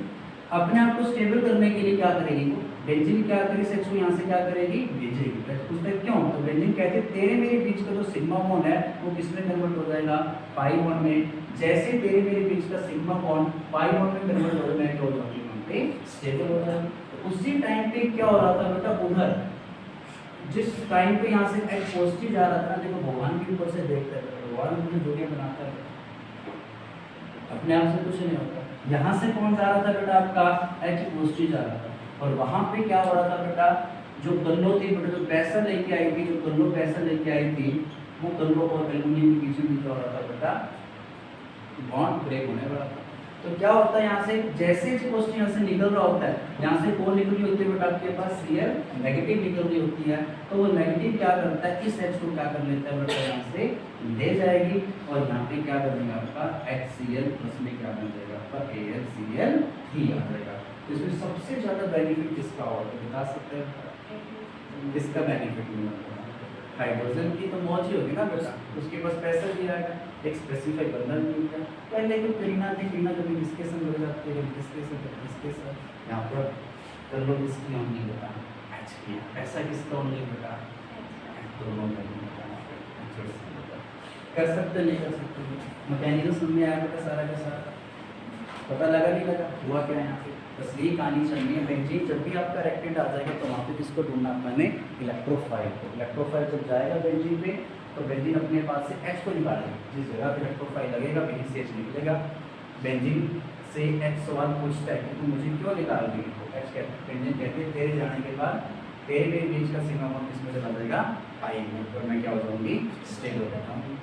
अपने आप को स्टेबल करने के लिए क्या करेगी वो, बेंजीन क्या करेगी, इस H को यहाँ से क्या करेगी, भेजेगी। पूछते क्यों, तो बेंजीन कहती है तेरे मेरे बीच का जो सिग्मा बॉन्ड है वो किस में कन्वर्ट हो जाएगा, पाई बॉन्ड में। जैसे तेरे मेरे बीच का सिग्मा बॉन्ड पाई बॉन्ड में कन्वर्ट हो जाएगा, क्या हो जाएगी पे स्टेबल हो जाएगा। तो उसी टाइम पे क्या हो रहा था बेटा, उधर जिस टाइम पे यहाँ से H पॉजिटिव जा रहा था, देखो भगवान के ऊपर से देखते हैं, भगवान मुझे जोड़ियाँ बनाता है, अपने आप से कुछ नहीं होता। यहाँ से कौन जा रहा था बेटा, आपका H पॉजिटिव जा रहा था, और वहाँ पे क्या हो रहा था बेटा, जो कल्लो थी बेटा, जो पैसा लेके आई थी, जो कल्लो पैसा लेके आई थी, वो कल्लो और एल्यूमिनियम के बीच में क्या हो रहा था बेटा, बॉन्ड ब्रेक होने वाला था। तो क्या होता है, यहाँ से जैसे पॉजिटिव यहाँ से निकल रहा होता है, यहाँ से कौन निकल रही होती है बेटा, आपके पास Cl नेगेटिव निकल रही होती है, तो वो नेगेटिव क्या करता है, इस H को क्या कर लेता है बेटा, यहाँ से ले जाएगी, और यहाँ पे क्या कर देगा आपका HCl प्लस में क्या बन जाएगा आपका AlCl3 आ जाएगा। तो इसमें सबसे ज्यादा बेनिफिट किसका होगा, बता सकते हैं किसका बेनिफिट मिलेगा, हाइड्रोजन की तो मौज ही होगी ना बेटा, उसके पास पैसा भी आएगा, एक स्पेसिफिक बंधन भी होगा। पहले तो करीना थी, करीना कभी किसके संग लग जाती है, किसके साथ यहाँ पर कर लो, किसकी होंगी बेटा, H की, पैसा किसका होंगे बेटा, दोनों में कर सकते नहीं कर सकते, मैकेनिज्म समझ में आया बेटा, सारा का सारा पता लगा नहीं लगा, हुआ क्या यहाँ पे, बस यही कहानी चलनी है। बेंजीन जब भी आपका रेक्टेंट आ जाएगा तो वहाँ पे किसको ढूंढना मैंने, इलेक्ट्रोफाइल को। इलेक्ट्रोफाइल जब जाएगा बेंजीन पे तो बेंजीन अपने पास से H को निकालेगा, जिस जगह पे इलेक्ट्रोफाइल लगेगा वहीं से H निकलेगा। बेंजीन से H सवाल पूछता है कि तुम मुझे क्यों निकाल रही हो, H कहते हैं, बेंजीन कहते हैं तेरे जाने के बाद तेरे मेरे बीच का सिग्मा बॉन्ड किसमें चला जाएगा, पाई में, और मैं क्या हो जाऊँगी, स्टेबल हो जाऊँगी।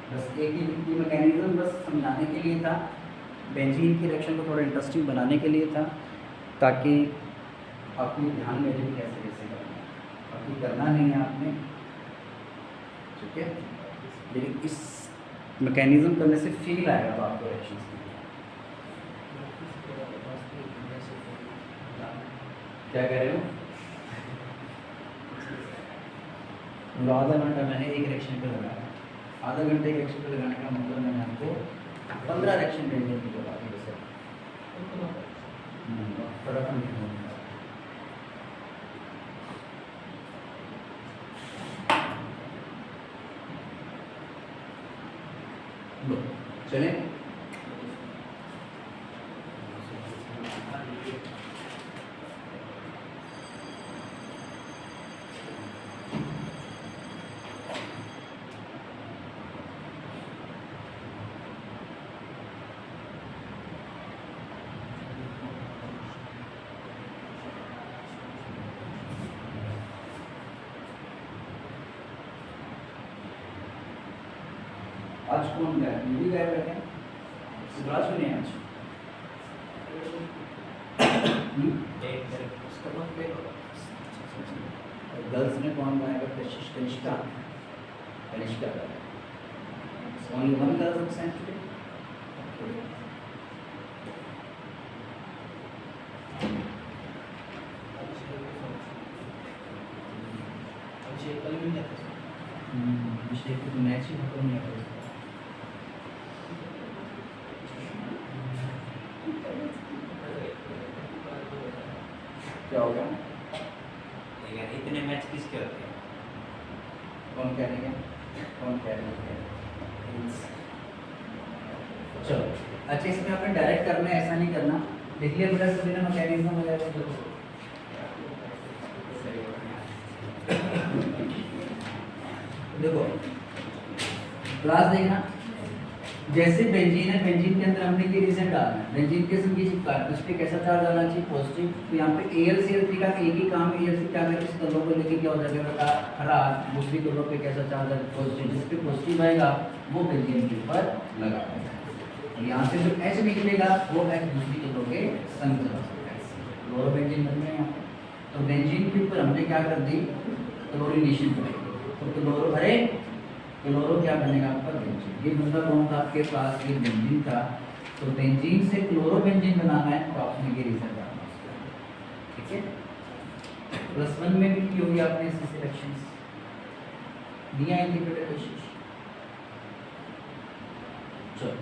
बस एक ही मैकेनिज्म बस समझाने के लिए था, बेंजीन की रिएक्शन को थोड़ा इंटरेस्टिंग बनाने के लिए था, ताकि आपने ध्यान में रहे कैसे कैसे करना है, बाकी करना नहीं है आपने, ठीक है। लेकिन इस मैकेनिज्म करने से फील आएगा तो आपको रिएक्शन क्या कह रहे हो, आधा घंटा मैंने एक रिएक्शन पे लगाया, आधा घंटे के रिएक्शन पे लगाने का मतलब मैंने आपको 15 रिएक्शन भेजने की जरूरत है, जैसे फर्क नहीं होगा। चलें आज कौन गया? भी गए बैठे सिद्धराज क्यों नहीं आज? गर्ल्स में कौन गाएगा? Kanishka Kanishka only one girl absent today? Abhishek को मैच ही खत्म नहीं कर क्या हो गया? इतने मैच किसके होते हैं? कौन कह रहे हैं? कौन कह रहे हैं? चलो अच्छा, इसमें आपने डायरेक्ट करना है, ऐसा नहीं करना। लिख लिया बेटा सभी ने मैकेनिज्म हो जाएगा। तो देखो क्लास देखना, जैसे बेंजीन है, बेंजीन के अंदर हमने ये रीजन डालना है, बेंजीन के संग ये चिपका है, उस पे कैसा चार्ज डालना चाहिए? पॉजिटिव। तो यहाँ पे AlCl3 का एक ही काम है, AlC क्या करके इस कलर को लेके क्या हो जाएगा बेटा? हरा। दूसरी कलर पे कैसा चार्ज है? पॉजिटिव। जिस पे पॉजिटिव आएगा वो बेंजीन के ऊपर लगा देगा। यहाँ से जो H निकलेगा वो H दूसरी कलर के संग चला सकता है। क्लोरोबेंजीन बन गया यहाँ पे। तो बेंजीन के ऊपर हमने क्या कर दी? क्लोरीनेशन करेंगे। तो क्लोरो हरे क्लोरो क्या बनेगा आपका? बेंजीन। ये बंदा कौन था आपके पास? ये बेंजीन था। तो बेंजीन से क्लोरोबेंजीन बनाना है तो आपने ये रीजन डालना है, ठीक है? +1 में भी की होगी आपने इसकी सिलेक्शंस दिया है इंडिपेंडेंट कोशिश। चलो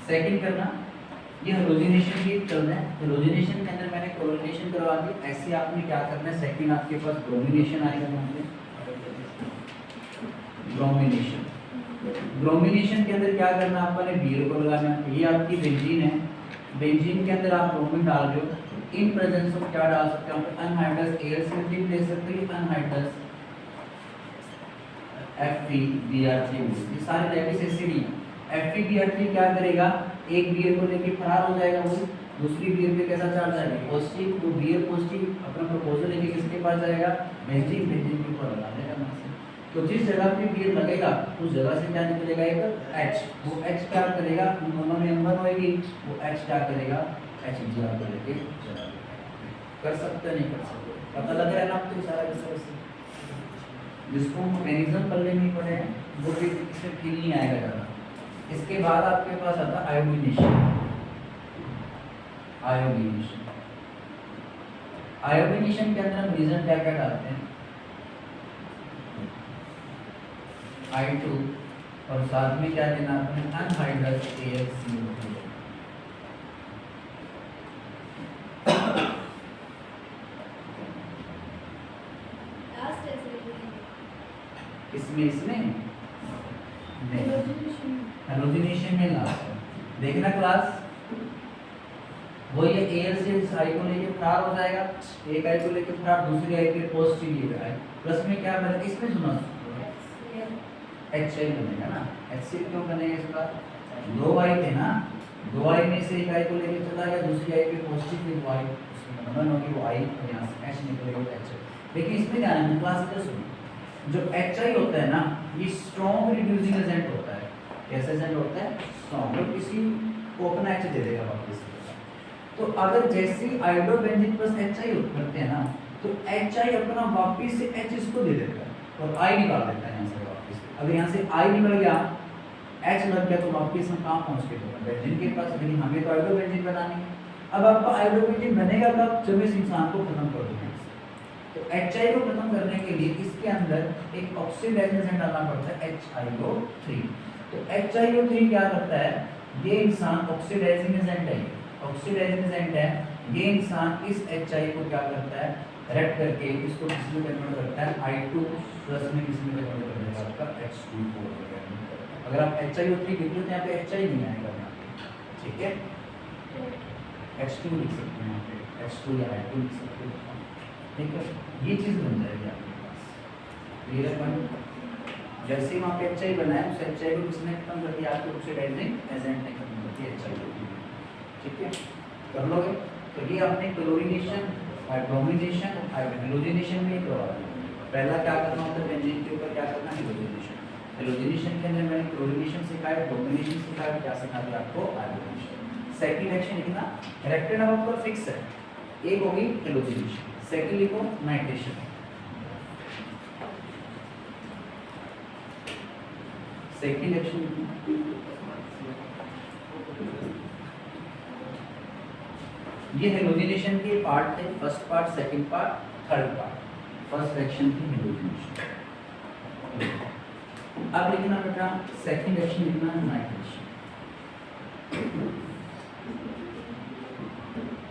सेकंड करना, ये हेलोजिनेशन भी चल रहा है। हेलोजिनेशन के अंदर मैंने क्लोरीनेशन करवा दी। ऐसे आपने क्या करना है? सेकंड आपके पास ब्रोमिनेशन आएगा। यहाँ पे ब्रोमिनेशन, ब्रोमिनेशन के अंदर क्या करना आपने? बीर को लगाना है। ये आपकी बेंजीन है, बेंजीन के अंदर आप ब्रोमीन डाल रहे हो। इन प्रेजेंस ऑफ क्या डाल सकते हो? अनहाइड्रस AlCl3 ले सकते हो, अनहाइड्रस FeBr3। ये सारे लैटिस एसिड ही हैं। FeBr3 क्या करेगा? एक बीयर को लेके फरार हो जाएगा, वो दूसरी बीयर पे कैसा चार्ज आएगा? पॉजिटिव। तो बीयर पॉजिटिव अपना प्रपोजल लेके किसके पास जाएगा? बेंजीन। बेंजीन के ऊपर लगा देगा वहाँ से। तो जिस जगह पे बीयर लगेगा उस जगह से क्या निकलेगा? एक H। वो H क्या करेगा? उन दोनों में M1 होएगी, वो H क्या करेगा? HBr को लेके चला जाएगा। कर सकते नहीं कर सकते? पता लग रहा है ना आपको सारा रिसर्च से? जिसको मैकेनिज्म पढ़ने नहीं पड़े हैं वो भी इससे फील नहीं आएगा ज़्यादा। इसके बाद आपके पास आता है आयोडीनेशन। आयोडीनेशन, आयोडीनेशन के अंदर हम रीजन क्या क्या डालते हैं? I2 और साथ में क्या देना आपने? Anhydrous AlCl3। लास्ट ऐसे लिखेंगे इसमें इसमें नहीं, हेलोजिनेशन हेलोजिनेशन में लास्ट है। देखना क्लास, वो ये AlCl आई को लेके फरार हो जाएगा, एक आई को लेके फरार, दूसरी आई के पॉजिटिव है, प्लस में क्या बनेगा? इसमें सुना HCl बनेगा ना। HCl क्यों बनेगा? इसका दो आई थे ना, दो आई में से एक आई को लेके चला गया, दूसरी आई पे पॉजिटिव, फिर वाई उसमें बंधन होगी, वो आई और यहाँ से H निकलेगा HCl। लेकिन इसमें क्या है? क्लासिकल सुनो, जो HI होता है ना ये स्ट्रॉन्ग रिड्यूसिंग एजेंट होता है। कैसा एजेंट होता है? स्ट्रॉन्ग। और किसी को अपना H दे देगा वापस। तो अगर जैसे आयोडोबेंजीन प्लस HI करते हैं ना तो HI अपना वापस से H इसको दे देता है और I निकाल देता है यहाँ से वापस। अगर यहाँ से I निकल गया, H लग गया तो वापस हम कहाँ पहुँच गए? तो बेंजीन के पास। लेकिन हमें तो आयोडोबेंजीन बनानी है। अब आपका आयोडोबेंजीन बनेगा कब? जब इस इंसान को खत्म कर देंगे। तो HI को खत्म करने के लिए इसके अंदर एक ऑक्सीडाइजिंग एजेंट डालना पड़ता है HiO3। तो HiO3 क्या करता है? ये इंसान ऑक्सीडाइजिंग एजेंट है, ऑक्सीडाइजिंग एजेंट है। ये इंसान इस HI को क्या करता है? रेड करके इसको किसमें कन्वर्ट करता है? I2 प्लस में किसमें कन्वर्ट कर देगा? आपका H2O। अगर आप HiO3 लिख लो तो यहाँ पे HI नहीं आएगा यहाँ पे, ठीक है? H2 लिख सकते हैं यहाँ पे, H2 या I2 लिख सकते हो, ठीक है? ये चीज़ बन जाएगी आपके पास। क्लियर है पॉइंट? जैसे ही वहाँ पे HI बनाया उस HI को किसने खत्म कर दिया? आपके ऑक्सीडाइजिंग एजेंट ने खत्म कर दिया HI, ठीक है? कर लोगे? तो ये आपने क्लोरीनेशन, ब्रोमिनेशन और हेलोजिनेशन में करवा दिया। पहला क्या करना होता है? बेंजीन के ऊपर क्या करना है? हेलोजिनेशन। हेलोजिनेशन के अंदर मैंने क्लोरीनेशन सिखाया, ब्रोमिनेशन सिखाया, क्या सिखा दिया आपको, आयोडीनेशन। सेकंड रिएक्शन लिखना, रिएक्टेंट अब आपका फिक्स है, एक होगी हेलोजिनेशन, सेकंड लिखो नाइट्रेशन। सेकंड रिएक्शन ये हेलोजिनेशन के पार्ट थे, first part, second part, third part. First reaction थी हेलोजिनेशन। अब लिखना बेटा सेकंड रिएक्शन लिखना है नाइट्रेशन।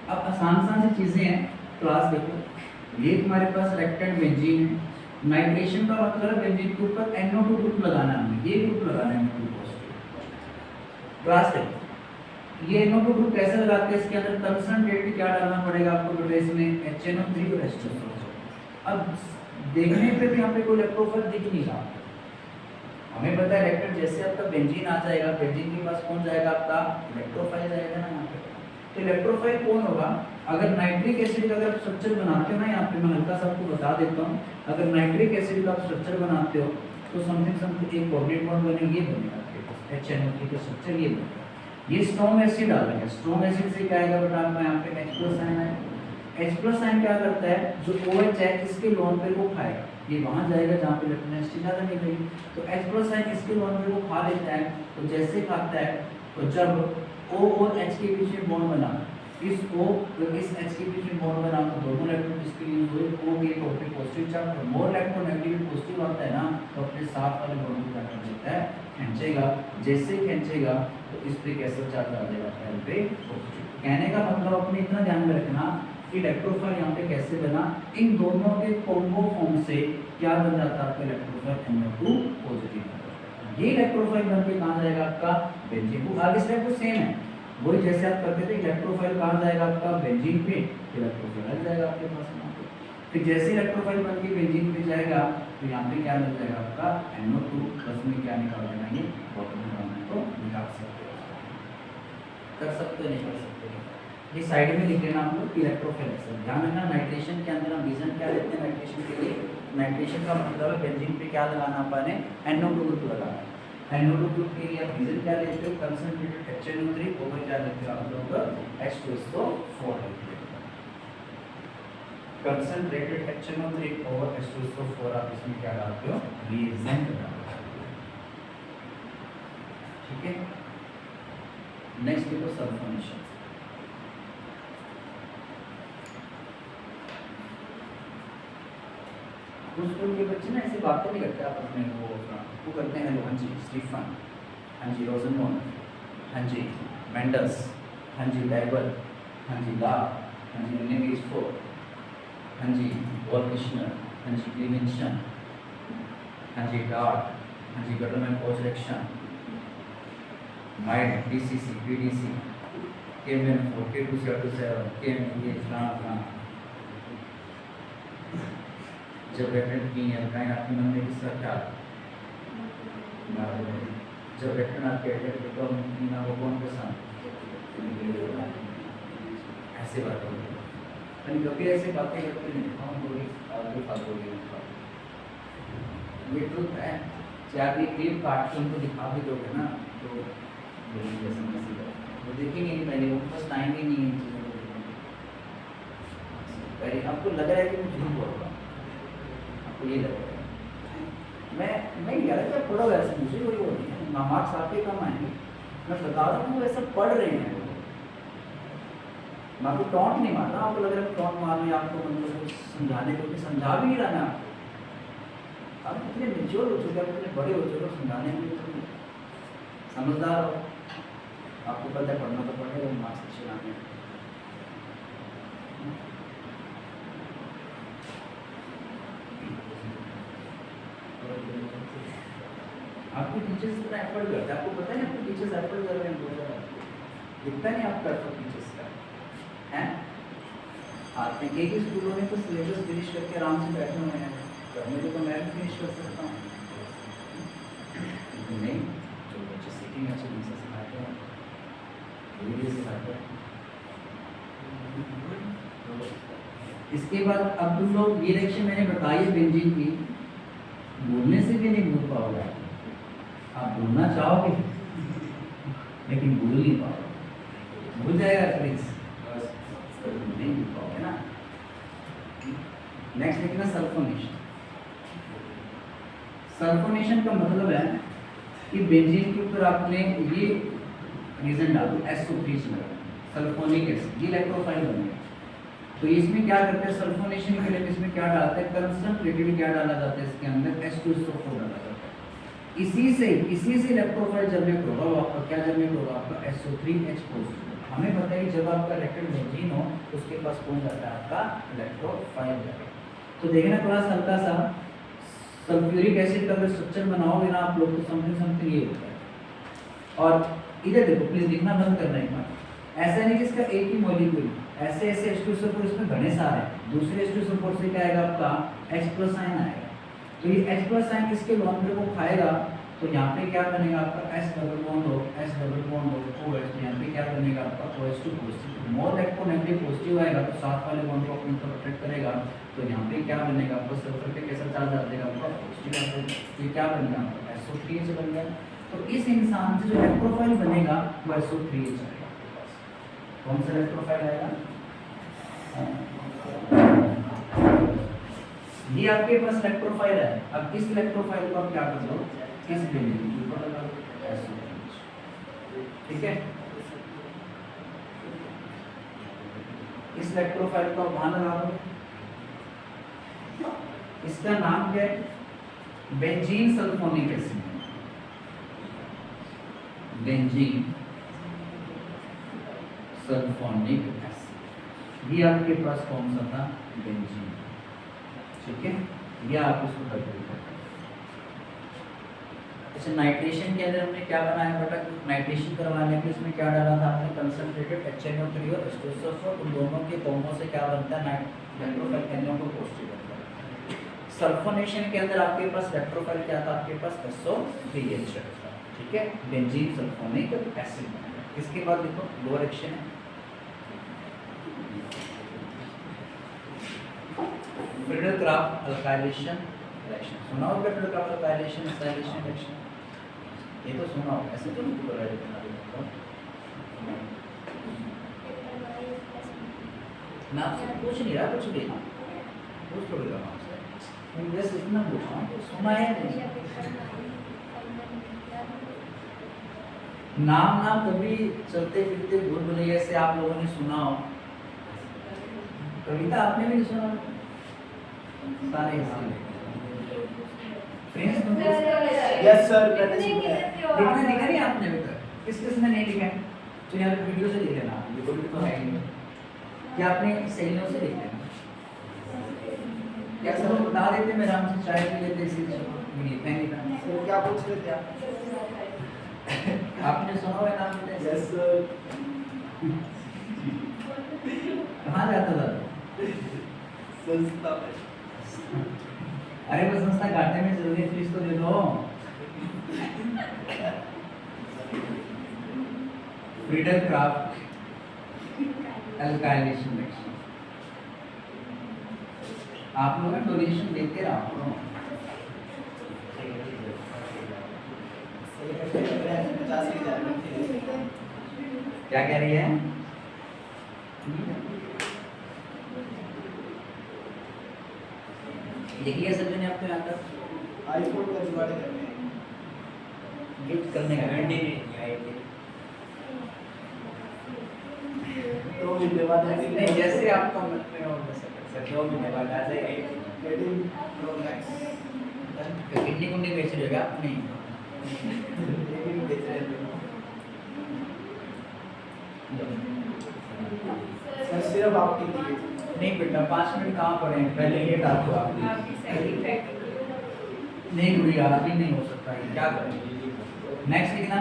अब आसान सी चीजें हैं, क्लास देखो, ये तुम्हारे पास रिएक्टेंट बेंजीन है, नाइट्रेशन का मतलब है बेंजीन के ऊपर NO2 ग्रुप लगाना है हमें, ये ग्रुप लगाना है NO2 पॉजिटिव। क्लास देखो, ये NO2 ग्रुप कैसे लगाते हैं, इसके अंदर कंसंट्रेट क्या डालना पड़ेगा आपको बेटा, इसमें HNO3 और H2SO। अब देखने पे भी यहाँ पे कोई इलेक्ट्रोफाइल दिख नहीं रहा, हमें पता है रिएक्टेंट जैसे आपका बेंजीन आ जाएगा, बेंजीन के पास कौन जाएगा, आपका इलेक्ट्रोफाइल जाएगा ना यहाँ पे। तो इलेक्ट्रोफाइल कौन होगा, अगर नाइट्रिक एसिड का अगर स्ट्रक्चर बनाते हो ना, यहाँ पे मैं हल्का सा आपको बता देता हूँ, अगर नाइट्रिक एसिड का स्ट्रक्चर बनाते हो तो समथिंग एक कोऑर्डिनेट बॉन्ड बनेगा, ये बनेगा आपके पास HNO3 का स्ट्रक्चर, ये बनेगा। ये स्ट्रॉन्ग एसिड डालेंगे, स्ट्रॉन्ग एसिड से क्या आएगा बेटा आपका, यहाँ पे H+ आयन है। H+ आयन क्या करता है, जो OH है इसके लोन पे वो खाएगा, ये वहां जाएगा जहाँ पे इलेक्ट्रोनेगेटिविटी ज़्यादा नहीं गई, तो H+ आयन इसके लोन पे वो खा लेता है। तो जैसे खाता है तो जब O और H के बीच में बॉन्ड बना, इस O और इस H के बीच में बॉन्ड बना तो दोनों इलेक्ट्रॉन इसके यूज हुए, O के टॉपिक पॉजिटिव चार्ज, और मोर इलेक्ट्रोनेगेटिव पॉजिटिव आता है ना, तो अपने साथ वाले बॉन्ड को क्या कर देता है, खींचेगा। जैसे खींचेगा तो इस पे कैसा चार्ज आ जाएगा, L पे पॉजिटिव। कहने का मतलब अपने इतना ध्यान में रखना कि इलेक्ट्रोफाइल यहाँ पे कैसे बना, इन दोनों के कॉम्बो फॉर्म से क्या बन जाता है आपका इलेक्ट्रोफाइल NO2 पॉजिटिव। ये इलेक्ट्रोफाइल बन के कहाँ जाएगा आपका, बेंजीन को। आगे स्टेप तो सेम है, वही जैसे आप करते थे, इलेक्ट्रोफाइल कहाँ जाएगा आपका, बेंजीन पे, इलेक्ट्रोफाइल आ जाएगा आपके पास यहाँ पे। फिर जैसे इलेक्ट्रोफाइल बन के बेंजीन पे जाएगा तो यहाँ पे क्या मिल जाएगा आपका NO2 प्लस में क्या निकाल देना, ये बॉटम में तो निकाल सकते हो, कर सकते नहीं कर सकते, ये साइड में लिख लेना आप लोग इलेक्ट्रोफाइल। ध्यान रखना नाइट्रेशन के अंदर हम रीजन क्या लेते हैं नाइट्रेशन के लिए, नाइट्रेशन का मतलब है बेंजीन पे क्या लगाना अपन है, NO2 ग्रुप लगाना है। NO2 ग्रुप के लिए आप रीजन क्या लेते हो, कंसंट्रेटेड HNO3 ओवर क्या लेते हो आप लोग, H2SO4 लेते हो। कंसंट्रेटेड HNO3 ओवर H2SO4 आप इसमें क्या डालते हो, रिएजेंट डालते हो, ठीक है। नेक्स्ट देखो सल्फोनेशन। स्कूल के बच्चे ना ऐसी बातें नहीं करते आपस में, वो करते हैं, हाँ जी स्टीफन, हाँ जी रोजनमोन, हाँ जी मेंडल्स, हाँ जी डाइबर, हाँ जी ला, हाँ जी नेगेसफोर, हाँ जी वॉलकिशनर, हाँ जी क्लीवेंशन, हाँ जी डार्ट, हाँ जी गटरमैन पोजरेक्शन, माइड DCC PDC KMN4 K2C7 KMN ये फलाना जब रेक्टेंट की एल्काइन आपके मन में किसका ख्याल, जब रेक्टेंट आपके एल्काइन तो ना वो कौन पसंद, ऐसे बात होगी, यानी कभी ऐसे बातें करते नहीं, हम थोड़ी आगे फालतू ये ट्रुथ है। चाहे आप ये क्लिप काट के उनको दिखा भी दोगे ना तो बोलेंगे ऐसा कैसे करें, वो देखेंगे नहीं, पहले उनको बस टाइम ही नहीं है इन चीज़ों को देखने का। पहले आपको लग रहा है कि मैं झूठ बोल रहा हूँ, आपको ये लग रहा है, मैं कह रहा था थोड़ा वैसे मुझे कोई वो नहीं है, मार्क्स आपके कम आएंगे, मैं बता रहा हूँ वैसा पढ़ रहे हैं वो, मैं आपको टॉन्ट नहीं मार रहा, आपको लग रहा है टॉन्ट मार रही, आपको मतलब कुछ समझाने को कि समझा भी नहीं रहा मैं आपको, आप इतने मेच्योर हो चुके, आप इतने बड़े हो चुके, समझाने में तो समझदार हो, आपको पता है पढ़ना तो पड़ेगा, मार्क्स अच्छे लाने। आपके टीचर्स इतना एफर्ट करते हैं, आपको पता है आपके टीचर्स एफर्ट कर रहे हैं बहुत ज़्यादा, इतना नहीं आपका एफर्ट टीचर्स का है। आते हैं एक ही स्कूलों में तो सिलेबस फिनिश करके आराम से बैठे हुए हैं, करने को तो मैं भी फिनिश कर सकता हूँ, नहीं जो बच्चे सीखेंगे अच्छे ढंग से सिखाते हैं, धीरे सिखाते हैं। इसके बाद अब तुम लोग ये रिएक्शन मैंने बताई बेंजीन की, बोलने से भी नहीं भूल पाओगे, आप भूलना चाहोगे लेकिन भूल नहीं पाओगे। भूल जाएगा प्लीज, नहीं भूल पाओगे ना। नेक्स्ट लिखना सल्फोनेशन। सल्फोनेशन का मतलब है कि बेंजीन के ऊपर आपने ये रीजन डालो SO3 सल्फोनिक एसिड, ये इलेक्ट्रोफाइल बनेगा। तो इसमें क्या करते हैं सल्फोनेशन के लिए, इसमें क्या डालते हैं कंसंट्रेटेड क्या डाला जाता है इसके अंदर H2SO4 डाला जाता है। इसी से इलेक्ट्रोफाइल जनरेट होगा, वो आपका क्या जनरेट होगा, आपका SO3H+। हमें पता है कि जब आपका इलेक्ट्रॉन बेंजीन हो तो उसके पास कौन जाता है, आपका इलेक्ट्रोफाइल जाएगा। तो देखना थोड़ा सा हल्का सा सल्फ्यूरिक एसिड का अगर स्ट्रक्चर बनाओगे ना आप लोग तो समथिंग ये होता है। और इधर देखो प्लीज लिखना बंद करना एक बार, ऐसा नहीं कि इसका एक ही मॉलिक्यूल, ऐसे H2SO4 इसमें घने सारे हैं। दूसरे H2SO4 से क्या आएगा, आपका H+ आयन आएगा। तो ये H+ आयन इसके लॉन्ग पेयर को खाएगा तो यहाँ पे क्या बनेगा, आपका S डबल बॉन्ड OH। तो यहाँ पे क्या बनेगा, आपका OH2 positive. More electronegative positive आएगा तो साथ वाले बॉन्ड को अपने ऊपर अट्रैक्ट करेगा। तो यहाँ पे क्या बनेगा, आपका सल्फर पे कैसा चार्ज आ जाएगा, आपका पॉजिटिव आ जाएगा। ये क्या बनेगा, आपका SO3H बन गया। तो इस इंसान से जो इलेक्ट्रोफाइल बनेगा वो SO3H आएगा। कौन सा इलेक्ट्रोफाइल आएगा, ये आपके पास इलेक्ट्रोफाइल है। अब इस इलेक्ट्रोफाइल को आप क्या कर लो, इस बेंजीन के ऊपर लगा दो SO3H, ठीक है। इस इलेक्ट्रोफाइल को वहां लगा दो, इसका नाम क्या है, benzene sulphonic acid. Benzene sulphonic acid, ये आपके पास कौन सा था, बेंजीन, ठीक है। ये आप उसको कर दो। अच्छा नाइट्रेशन के अंदर हमने क्या बनाया बेटा, नाइट्रेशन करवाने के इसमें क्या डाला था आपने, कंसंट्रेटेड HNO3 और H2SO4, उन दोनों के कॉम्बो से क्या बनता है, इलेक्ट्रोफाइल के अंदर को पॉजिटिव बनता है। सल्फोनेशन के अंदर आपके पास इलेक्ट्रोफाइल क्या था, आपके पास SO3H, ठीक है, बेंजीन सल्फोनिक एसिड। इसके बाद देखो लोअर एक्शन है फ्रीडल-क्राफ्ट अल्काइलेशन रिएक्शन। सुना होगा फ्रीडल-क्राफ्ट अल्काइलेशन एसिलेशन रिएक्शन, ये तो सुना होगा, ऐसे तो नहीं बोल रहे थे ना, आपसे पूछ नहीं रहा कुछ भी, पूछ थोड़ी रहा आपसे, मैं बस इतना पूछ रहा हूँ, सुना है नहीं? नाम कभी चलते फिरते भूल भुलैया से आप लोगों ने सुना हो, कविता आपने भी नहीं सुना, सारे फ्रेंड्स यस सर, लिखना नहीं आपने अभी तक, किसने नहीं लिखा है, तो यार वीडियो से लिख लेना, वीडियो तो है ही, क्या आपने सहेलियों से लिख लेना, क्या सब लोग बता देते, मैं आराम से चाय पी लेते, इसीलिए नहीं था। सर क्या पूछ रहे थे आप? आपने सुना हुआ नाम लेते? Yes sir. कहाँ जाता था? संस्था में। अरे वो संस्था घाटे में चल रही, फीस तो दे दो। फ्रीडल-क्राफ्ट अल्काइलेशन रिएक्शन, आप लोग डोनेशन देते रहो। क्या कह रही है? देखिए सर ने आपको यहाँ तक आईफोन का जुगाड़ करने हैं, गिफ्ट करने का गारंटी नहीं है, 2 महीने बाद नहीं, जैसे आपका मन में हो वैसे कर सकते हो। 2 महीने बाद आ जाएगा। 18 Pro Max किडनी कुंडी बेच लेगा आप? नहीं, लेकिन बेच रहे थे सर, सिर्फ आपके लिए। नहीं बेटा 5 मिनट कहाँ पड़े हैं, पहले ये डाल दो आप। नहीं गुड़िया अभी नहीं हो सकता है, क्या करें। नेक्स्ट लिखना,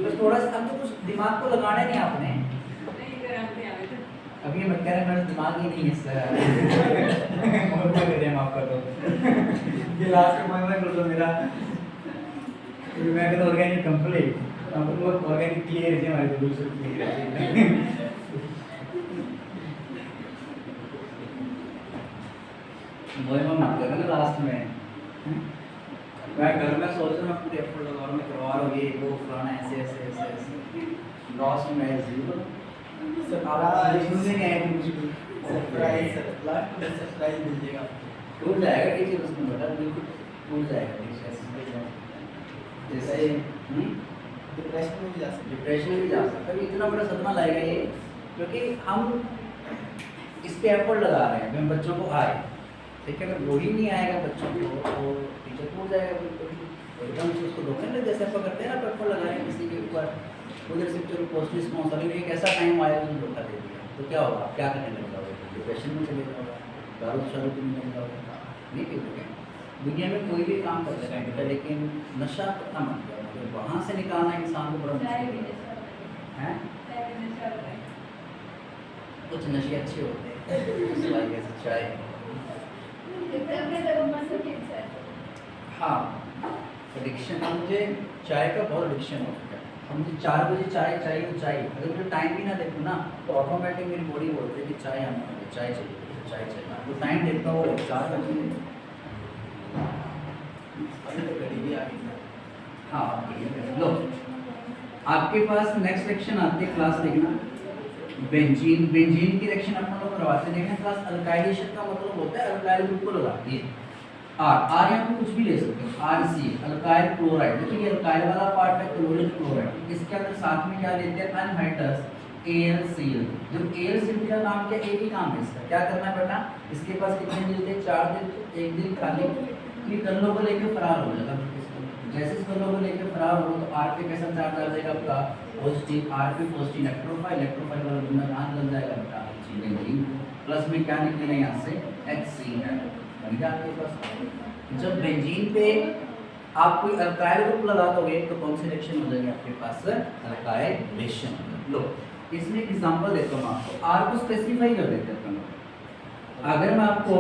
बस थोड़ा सा अब तो कुछ दिमाग को लगाना नहीं आपने, अभी ये मत कह रहे मेरा दिमाग ही नहीं है सर। और क्या करें हम आपका, तो ये लास्ट में मैं कर दो मेरा, मैं कहता ऑर्गेनिक कंप्लीट, अब वो ऑर्गेनिक क्लियर है हमारे तो बिल्कुल क्लियर है। मोए मत करना लास्ट में, मैं घर में सोच रहा हूँ मैं पूरे एफर्ट लगा रहा हूँ, मैं करवा रहा हूँ ये वो फलाना ऐसे ऐसे ऐसे ऐसे लॉस में मैं जीरो सरप्राइज नहीं आएगी मुझे सरप्राइज लास्ट में सरप्राइज मिलेगा टूट जाएगा ये चीज़ उसमें बेटा, बिल्कुल टूट जाएगा जैसे डिप्रेशन में भी जा सकते डिप्रेशन में भी जा सकता है। इतना बड़ा सदमा लाएगा ये, क्योंकि हम इस पे एफर्ट लगा रहे हैं हम बच्चों को आए, ठीक है। अगर वो ही नहीं आएगा बच्चों को तो टीचर टूट जाएगा बिल्कुल, एकदम से उसको धोखा नहीं, जैसे आप करते हैं ना पेपर लगा रहे हैं किसी के ऊपर, उधर से चलो पोस्ट रिस्पॉन्स एक ऐसा टाइम आया तो धोखा दे दिया तो क्या होगा, क्या करने लग जाओगे, डिप्रेशन में चले जाओगे, दारू शारू पीने लग जाओगे, नहीं पीओगे। दुनिया में कोई भी काम कर सकते हैं, लेकिन नशा पता मत गया, मतलब वहाँ से निकालना इंसान को बड़ा मुश्किल है। कुछ नशे अच्छे होते हैं चाय, हाँ एडिक्शन, मुझे चाय का बहुत एडिक्शन हो चुका है। अब मुझे 4 बजे चाय चाहिए तो चाहिए, अगर मुझे टाइम भी ना देखूँ ना तो ऑटोमेटिक मेरी बॉडी बोलती है कि चाय आना, चाय चाहिए, चाय चाहिए। तो टाइम देखता हूँ 4 बजे, अभी तो घड़ी भी आ गई है। हाँ लो आपके पास नेक्स्ट सेक्शन आती है क्लास देखना, बेंजीन। बेंजीन की रिएक्शन अपन लोग करवाते हैं क्लास। अल्काइलेशन का मतलब होता है अल्काइल ग्रुप को लगाती है आर यहाँ पे कुछ भी ले सकते हो, आर सी अल्काइल क्लोराइड, देखिए ये अल्काइल वाला पार्ट है क्लोरीन क्लोराइड, इसके अंदर साथ में क्या लेते हैं अनहाइड्रस AlCl। जब AlCl का काम क्या, एक ही काम है इसका, क्या करना है बेटा, इसके पास कितने दिल थे, 4 दिल, एक दिल खाली, ये कल्लों को लेके फरार हो जाएगा। जैसे इस कल्लों को लेके फरार हो तो आर पे कैसा चार्ज आ जाएगा आपका पॉजिटिव, आर पे पॉजिटिव इलेक्ट्रोफाइल, इलेक्ट्रोफाइल वाला बंदा कहाँ लग जाएगा बेटा बेंजीन, प्लस में क्या निकलेगा यहाँ से HCl बन गया आपके पास। जब बेंजीन पे आप कोई अल्काइल ग्रुप लगा दोगे तो कौन सी रिएक्शन हो जाएगी आपके पास, अल्काइलेशन। लो इसमें एग्जांपल देता हूँ आपको, आर को स्पेसिफाई कर देते हैं अपन लोग। अगर मैं आपको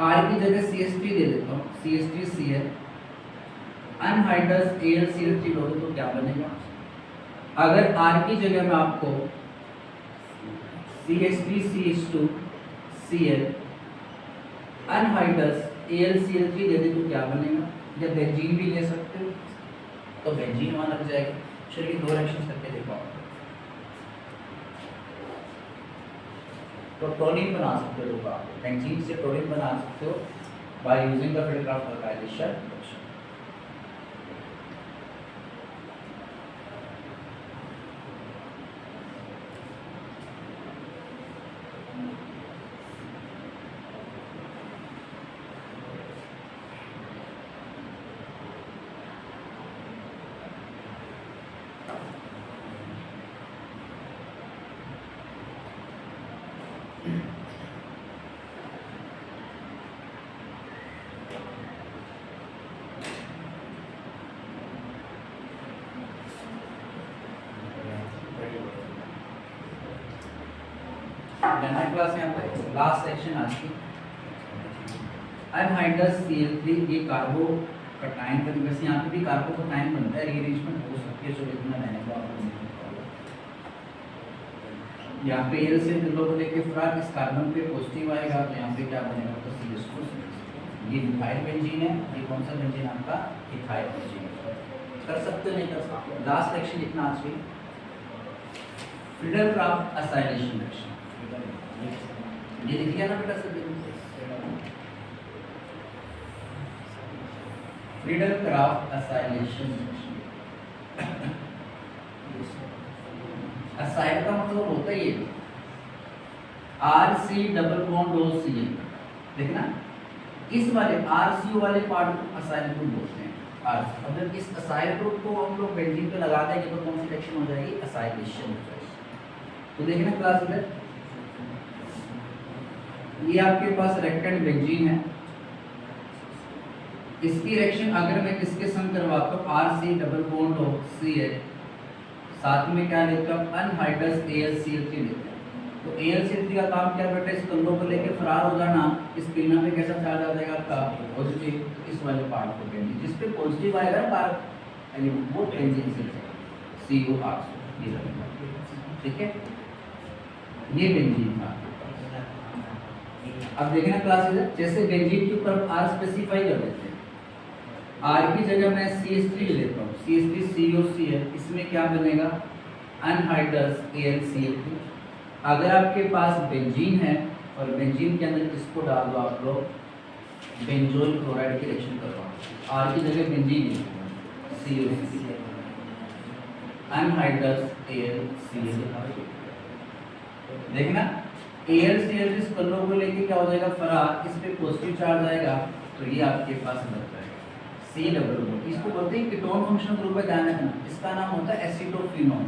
आर की जगह CH3 दे देता हूँ, CH3Cl, अनहाइड्रस AlCl3 लोगे तो क्या बनेगा। अगर आर की जगह मैं आपको CH3CH2Cl, अनहाइड्रस AlCl3 दे दे तो क्या बनेगा, या बेंजीन भी ले सकते हो तो बेंजीन वहाँ लग जाएगा। चलिए 2 रिएक्शंस करके देखो आप। तो टोलिन बना सकते हो, आप बेंजीन से टोलिन बना सकते हो by using the Friedel Crafts alkylation. Class यहाँ पे लास्ट सेक्शन आज की, अनहाइड्रस Cl3, ये कार्बो कटायन का, वैसे यहाँ पे भी कार्बो कटायन बनता है, रीअरेंजमेंट हो सकती है, चलो इतना रहने को आपको यहाँ पे एल से लोगों लेके फरार, इस कार्बन पे पॉजिटिव आएगा तो यहाँ पे क्या बनेगा, तो CH2। ये मिथाइल बेंजीन है, ये कौन सा बेंजीन आपका, इथाइल बेंजीन। कर सकते हो नहीं कर सकते। लास्ट सेक्शन इतना आज की, फिल्डरक्राफ्ट असाइलेशन रिएक्शन, ये लिख लिया ना बेटा सब। फिल्डरक्राफ्ट असाइलेशन रिएक्शन, असाइल का मतलब होता है ये RC डबल बॉन्ड OCl, देखना इस वाले RCO वाले पार्ट को असाइल ग्रुप बोलते हैं। अब जब इस असाइल ग्रुप को हम लोग बेंजीन पे लगा देंगे तो कौन सी रिएक्शन हो जाएगी, असाइलेशन हो जाएगी। तो देखना क्लास में ये आपके पास रेक्टेंट बेंजीन है, इसकी रिएक्शन अगर मैं किसके संग करवाता हूँ, RC डबल बॉन्ड OCl, साथ में क्या लेते हैं अनहाइड्रस AlCl3 लेते हैं। तो AlCl3 का काम क्या बेटा, इस कंधों को लेके फरार हो जाना, इस किरणा पे कैसा चार्ज आ जाएगा आपका पॉजिटिव, इस वाले पार्ट को बेंजीन, जिस पे पॉजिटिव आएगा ना यानी वो बेंजीन से COR, ये ठीक है, ये बेंजीन था। अब देखना क्लास जैसे बेंजीन के ऊपर R स्पेसिफाई कर देते हैं, आर की जगह मैं CH3 लेता हूँ, CH3COCl, इसमें क्या बनेगा अनहाइड्रस AlCl2। अगर आपके पास बेंजीन है और बेंजीन के अंदर इसको डाल दो आप लोग, बेंजोल क्लोराइड की रिएक्शन करवाओ, आर की जगह बेंजीन COC, अनहाइड्रस AlCl। देखना AlCl इस कलर को लेके क्या हो जाएगा फरार, इस पे पॉजिटिव चार्ज आएगा तो ये आपके पास बच जाएगा C डबल बॉन्ड। इसको बोलते हैं कीटोन फंक्शनल ग्रुप है, ध्यान रखना इसका नाम होता है एसीटोफिनोन।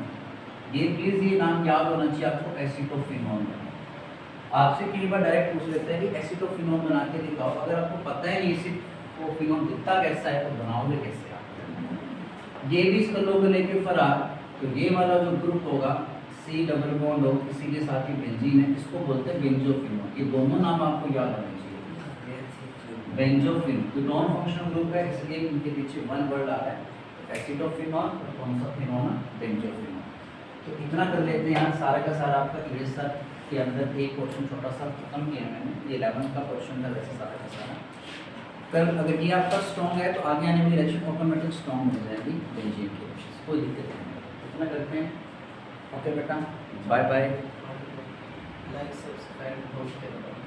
ये प्लीज ये नाम याद होना चाहिए आपको, एसीटोफिनोन। आपसे कई बार डायरेक्ट पूछ लेते हैं कि एसीटोफिनोन बना के दिखाओ, अगर आपको पता है नहीं एसीटोफिनोन दिखता कैसा है तो बनाओगे कैसे आप। ये भी इस कलर को लेके फरार, तो ये वाला जो ग्रुप होगा C डबल बॉन्ड हो, इसी के साथ ही बेंजीन है, इसको बोलते हैं बेंजोफिनोन। ये दोनों नाम आपको याद होने चाहिए। बेंजोफिन कीटोन फंक्शनल ग्रुप है, इसलिए इनके पीछे वन वर्ड आ रहा है एसीटोफिनोन और कौन सा फिनोन, बेंजोफिनोन। तो इतना कर लेते हैं यहाँ, सारा का सारा आपका इरेजर के अंदर एक क्वेश्चन छोटा सा खत्म किया मैंने, ये 11 का क्वेश्चन था वैसे सारा का सारा। कल अगर ये आपका स्ट्रॉन्ग है तो आगे आने वाली रिएक्शन ऑटोमेटिक स्ट्रॉन्ग हो जाएगी बेंजीन की रिएक्शन, कोई दिक्कत नहीं है। इतना करते हैं, ओके बेटा, bye bye. Like subscribe, post करो।